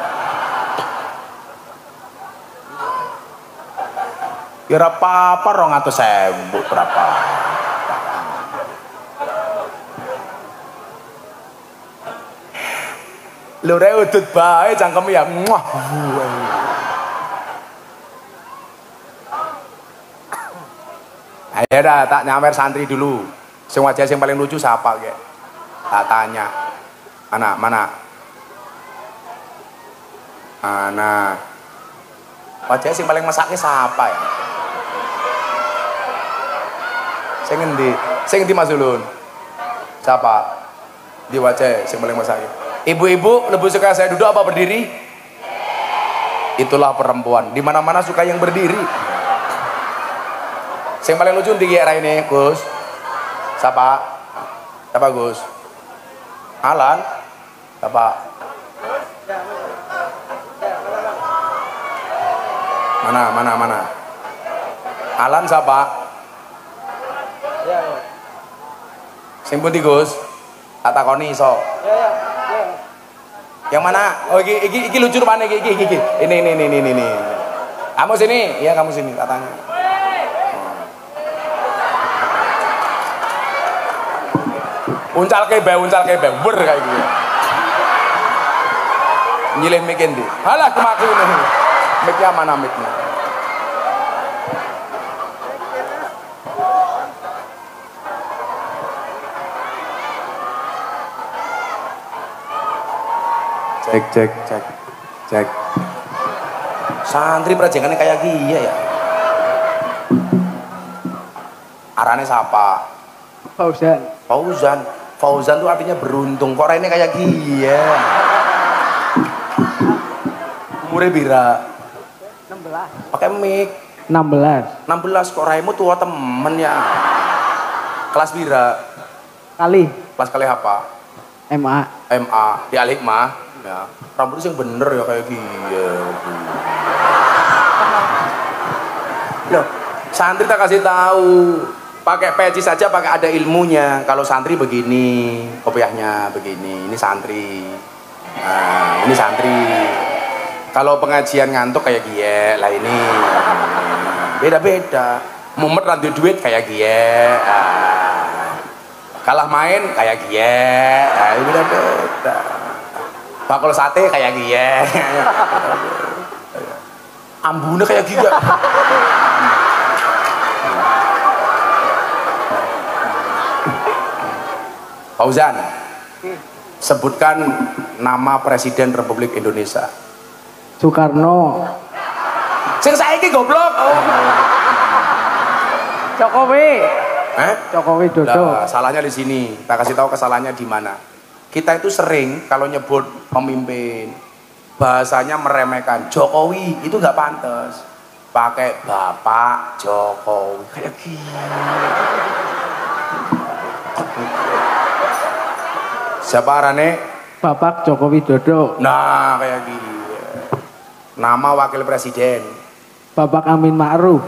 Kira apa rong atau sebut berapa? Lurah udut bae cangkem ya. Muah. Ayo dah, tak nyawer santri dulu. Sing wajah yang paling lucu siapa ge? Tak tanya. Mana? Wajah yang paling mesake siapa ya? Sing endi Mas Ulun? Siapa? Di wajah yang paling mesake. Ibu-ibu lebih suka saya duduk apa berdiri? Itulah perempuan. Di mana-mana suka yang berdiri. Yang paling lucu di era ini Gus. Siapa Gus? Alan. Siapa? Mana? Alan siapa? Sing pundi Gus? Tak takoni iso. Yang mana? Oh iki lucu rupane iki. Ini. Kamu sini? Iya kamu sini, tak tanya. Uncal kebe, ber kayak gitu. Nyilih mikin di. Halah kemaku ini. Miknya mana miknya? Cek. Santri prajengannya kayak gini ya. Arane siapa? Fauzan. Fauzan. Fauzan tuh artinya beruntung. Kok raine kayak dia? Umurnya bira? 16. Pakai mic. 16. 16 kok raimu tua temen ya. Kelas bira? Kali. Kelas kali apa? MA. MA di Al-Hikmah. Ya. Rambutnya yang bener ya kayak dia. Loh, santri tak kasih tahu. Pakai peci saja pakai ada ilmunya. Kalau santri begini, kopiahnya begini. Ini santri. Nah, ini santri. Kalau pengajian ngantuk kayak gie lah ini. Beda-beda. Mumet randu duit kayak gie. Kalah main kayak gie. Beda-beda. Bakul sate kayak gie. Ambune kayak gie. Fauzan, sebutkan nama Presiden Republik Indonesia. Soekarno. Sing saiki goblok. Jokowi. Jokowi Dodo. Nah, salahnya di sini. Tak kasih tahu kesalahannya di mana. Kita itu sering kalau nyebut pemimpin bahasanya meremehkan. Jokowi itu nggak pantas. Pakai Bapak Jokowi kayak gini. Siapa arane? Bapak Jokowi Dodo. Nah, kayak gini. Nama wakil presiden. Bapak Amin Ma'ruf.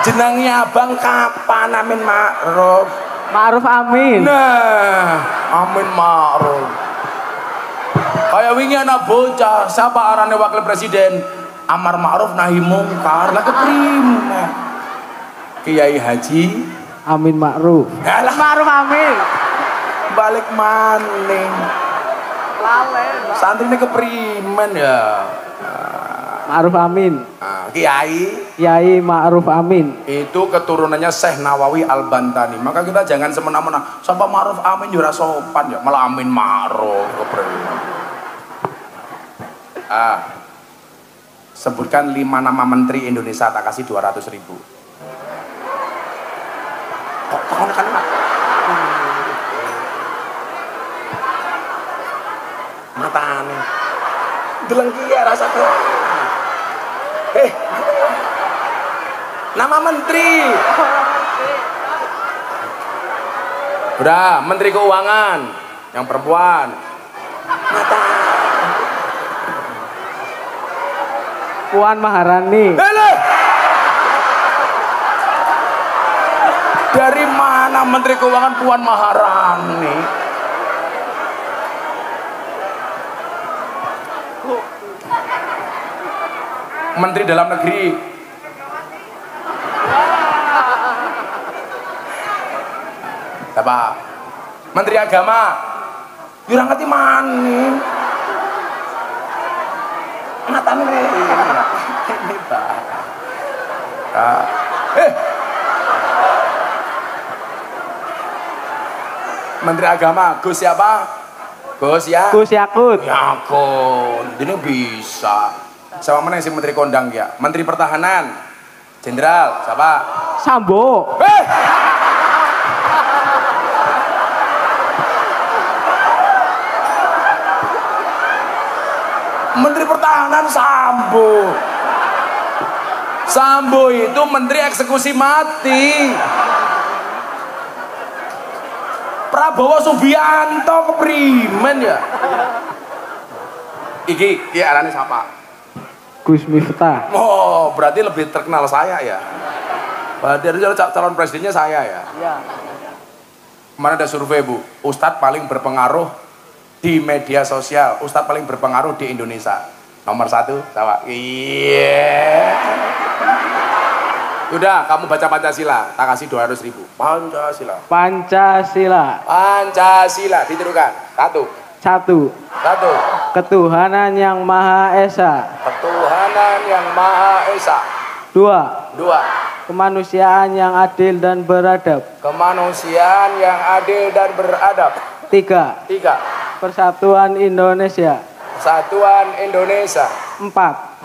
Jenengnya abang kapan Amin Ma'ruf? Ma'ruf Amin. Nah, Amin Ma'ruf. Kayak wingi ana bocah, siapa arane wakil presiden? Amar Ma'ruf nahi mungkar. Lah keprime? Kiai Haji Amin Ma'ruf. Alah Ma'ruf Amin. balik maning. Lalen. Santrine keprimen ya. Ma'ruf Amin. Nah, Kiai Kiai Ma'ruf Amin. itu keturunannya Syekh Nawawi Al-Bantani. Maka kita jangan semena-mena. Sampai Ma'ruf Amin jura sopan ya, malah Amin Ma'ruf keprimen. Sebutkan 5 nama menteri Indonesia, tak kasih 200.000. Kok kan matane deleng ki ya rasane. Nama menteri. Udah, menteri keuangan yang perempuan. Mata. Puan Maharani. Dari mana menteri keuangan Puan Maharani? Menteri dalam negeri. Apa? Menteri agama. Yura ngerti mani. Matane ini Pak. Menteri agama Gus siapa? Gus ya? Gus Yakut. Yakut. Ini bisa. Siapa mana sih menteri kondang ya? Menteri pertahanan Jenderal siapa? Sambo. Menteri pertahanan Sambo. Sambo itu menteri eksekusi mati. Prabowo Subianto keprimen ya. Iki arane siapa? Gus Miftah. Oh, berarti lebih terkenal saya ya. Berarti calon presidennya saya ya. Iya. Kemarin ada survei Bu, Ustadz paling berpengaruh di media sosial, Ustadz paling berpengaruh di Indonesia. Nomor 1, sama. Iya. Udah, kamu baca Pancasila, tak kasih 200.000. Pancasila. Pancasila. Pancasila, ditirukan. 1. Ketuhanan yang Maha Esa. Ketuhanan yang Maha Esa. 2. Kemanusiaan yang adil dan beradab. Kemanusiaan yang adil dan beradab. 3. Persatuan Indonesia. Persatuan Indonesia. 4.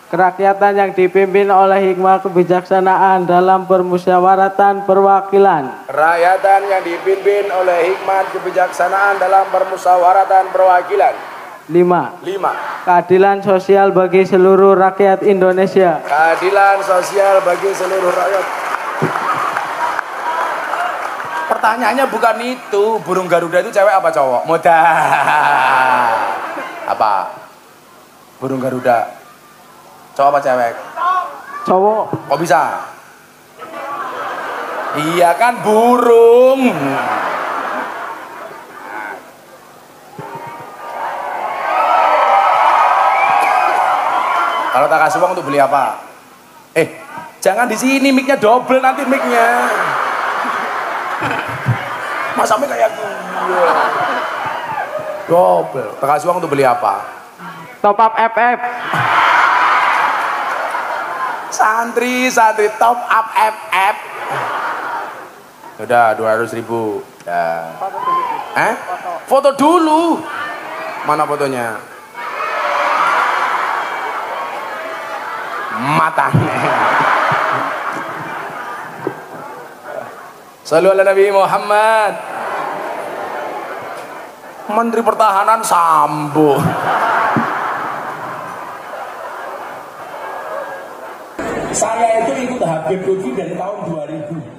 Kerakyatan yang dipimpin oleh hikmah kebijaksanaan dalam permusyawaratan perwakilan. Kerakyatan yang dipimpin oleh hikmat kebijaksanaan dalam permusyawaratan perwakilan. 5. Keadilan sosial bagi seluruh rakyat Indonesia. Keadilan sosial bagi seluruh rakyat. Pertanyaannya bukan itu, burung Garuda itu cewek apa cowok? Modal. Apa? Burung Garuda. Cowok apa cewek? Cowok. Kok bisa? Iya kan burung. Kalau tak kasih uang untuk beli apa? Jangan di sini, mic-nya double nanti mic-nya. Masa mic kayak gini? Double. Tak kasih uang untuk beli apa? Top up FF. Santri top up FF. Udah 200.000. Ya. Foto dulu. Mana fotonya? Matanya. Sallu ala Nabi Muhammad. Menteri Pertahanan Sambo. Saya itu ikut Habib Lutfi dari tahun 2000.